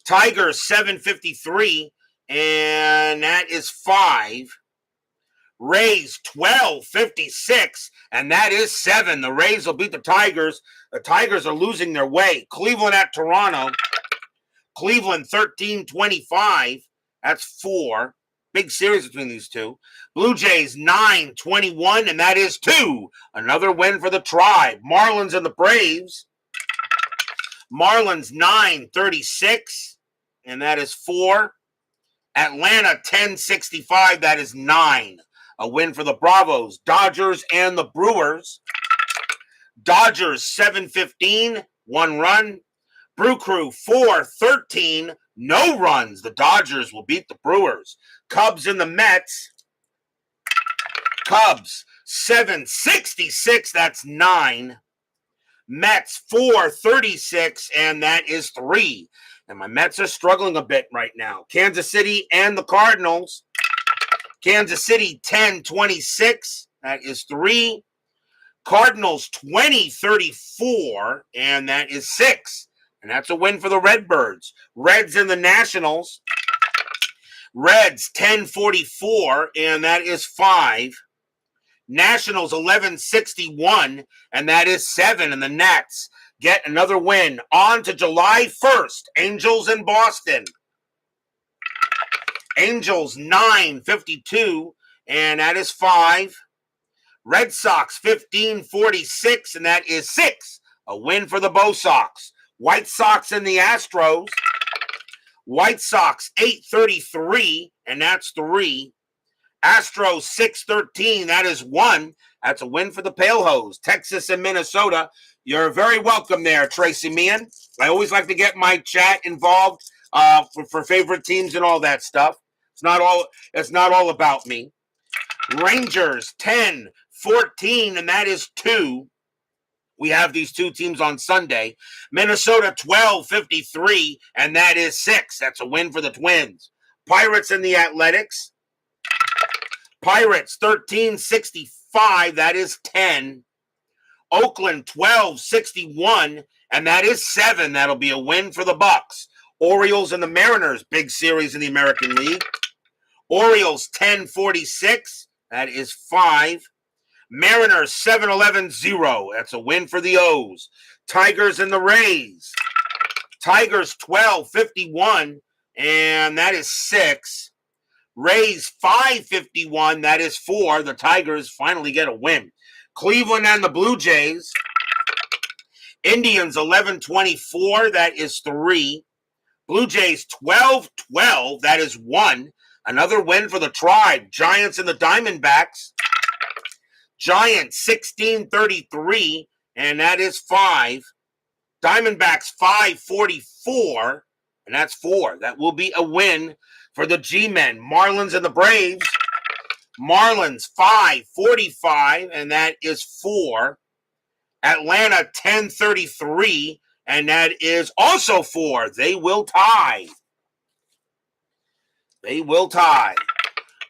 Tigers 7-53, and that is 5. Rays 12-56, and that is 7. The Rays will beat the Tigers. The Tigers are losing their way. Cleveland at Toronto. Cleveland 13-25, that's 4. Big series between these two. Blue Jays 9-21, and that is 2. Another win for the Tribe. Marlins and the Braves. Marlins 9-36, and that is 4. Atlanta 10-65, that is 9. A win for the Bravos. Dodgers and the Brewers. Dodgers 7-15, 1 run. Brew Crew 4-13, no runs. The Dodgers will beat the Brewers. Cubs and the Mets. Cubs 7-66, that's 9. Mets 4-36, and that is 3. And my Mets are struggling a bit right now. Kansas City and the Cardinals. Kansas City 10-26, that is 3. Cardinals 20-34, and that is 6. And that's a win for the Redbirds. Reds and the Nationals. Reds 10-44, and that is 5. Nationals 11-61, and that is 7. And the Nats get another win. On to July 1st, Angels in Boston. Angels 9-52, and that is 5. Red Sox 15-46, and that is 6. A win for the Bo Sox. White Sox and the Astros. White Sox 8-33, and that's 3. Astros 6-13, that is 1. That's a win for the Pale Hose. Texas and Minnesota. You're very welcome there, Tracy Meehan. I always like to get my chat involved for favorite teams and all that stuff. It's not all about me. Rangers 10-14, and that is 2. We have these 2 teams on Sunday. Minnesota 12-53, and that is 6. That's a win for the Twins. Pirates and the Athletics. Pirates 13-65, that is 10. Oakland 12-61, and that is 7. That'll be a win for the Bucks. Orioles and the Mariners, big series in the American League. Orioles 10-46, that is 5. Mariners 7-11-0, that's a win for the O's. Tigers and the Rays. Tigers 12-51, and that is 6. Rays 5-51, that is 4. The Tigers finally get a win. Cleveland and the Blue Jays. Indians 11-24, that is 3. Blue Jays 12-12, that is 1. Another win for the Tribe. Giants and the Diamondbacks. Giants 16-33, and that is 5. Diamondbacks 5-44, and that's 4. That will be a win for the G-Men. Marlins and the Braves. Marlins 5-45, and that is 4. Atlanta 10-33, and that is also 4. They will tie. They will tie.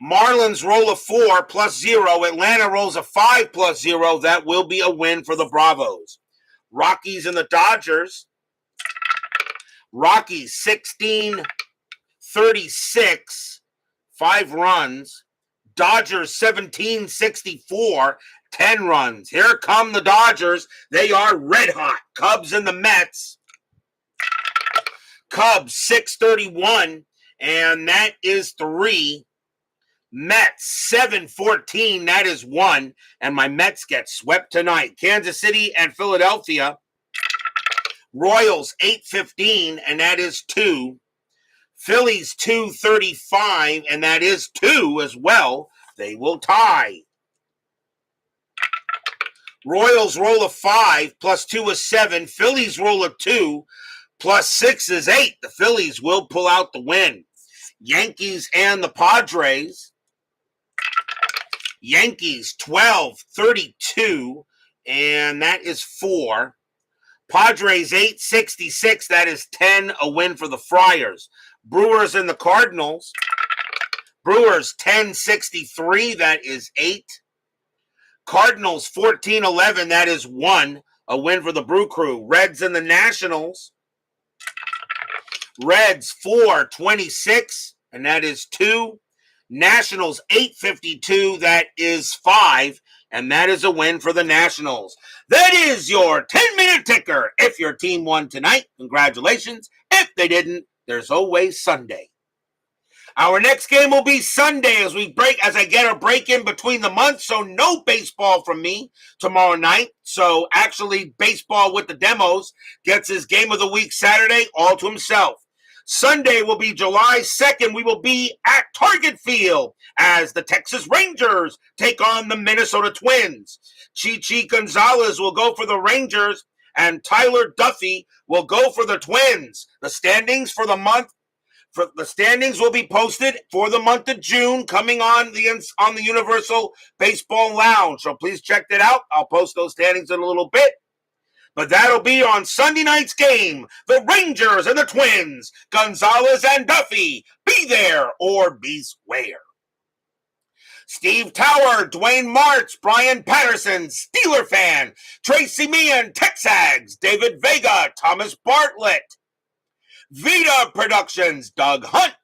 Marlins roll a 4 plus 0. Atlanta rolls a 5 plus 0. That will be a win for the Bravos. Rockies and the Dodgers. Rockies 16-36, 5 runs. Dodgers 17-64, 10 runs. Here come the Dodgers. They are red hot. Cubs and the Mets. Cubs 631, and that is 3. Mets 7-14, that is 1. And my Mets get swept tonight. Kansas City and Philadelphia. Royals 8-15, and that is 2. Phillies 2-35, and that is 2 as well. They will tie. Royals roll a 5, plus 2 is 7. Phillies roll a 2, plus 6 is 8. The Phillies will pull out the win. Yankees and the Padres. Yankees 12-32, and that is 4. Padres 8-66, that is 10, a win for the Friars. Brewers and the Cardinals. Brewers 10-63, that is 8. Cardinals 14-11, that is 1, a win for the Brew Crew. Reds and the Nationals. Reds 4-26, and that is 2. Nationals 8-52, that is 5, and that is a win for the Nationals. That is your 10-minute ticker. If your team won tonight, congratulations. If they didn't, there's always Sunday. Our next game will be Sunday as I get a break in between the months, so no baseball from me tomorrow night. So actually, baseball with the demos gets his game of the week Saturday all to himself. Sunday will be July 2nd. We will be at Target Field as the Texas Rangers take on the Minnesota Twins. Chichi Gonzalez will go for the Rangers, and Tyler Duffy will go for the Twins. The standings for the month. The standings will be posted for the month of June, coming on the Universal Baseball Lounge. So please check that out. I'll post those standings in a little bit. But that'll be on Sunday night's game. The Rangers and the Twins. Gonzalez and Duffy. Be there or be square. Steve Tower, Dwayne Martz, Brian Patterson, Steeler fan, Tracy Meehan, Texags, David Vega, Thomas Bartlett, Vita Productions, Doug Hunt,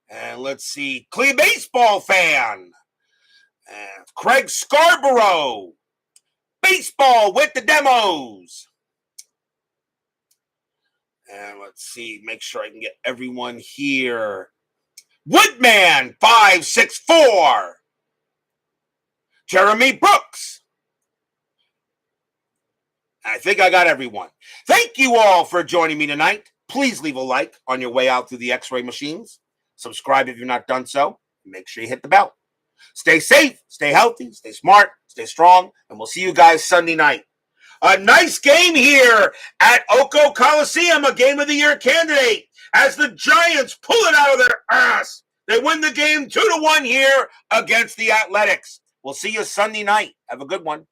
and let's see, Clee Baseball fan, Craig Scarborough, Baseball with the Demos. And let's see, make sure I can get everyone here. Woodman 564. Jeremy Brooks. I think I got everyone. Thank you all for joining me tonight. Please leave a like on your way out through the X-ray machines. Subscribe if you've not done so. Make sure you hit the bell. Stay safe, stay healthy, stay smart, stay strong, and we'll see you guys Sunday night. A nice game here at Oco Coliseum, a Game of the Year candidate, as the Giants pull it out of their ass. They win the game 2-1 here against the Athletics. We'll see you Sunday night. Have a good one.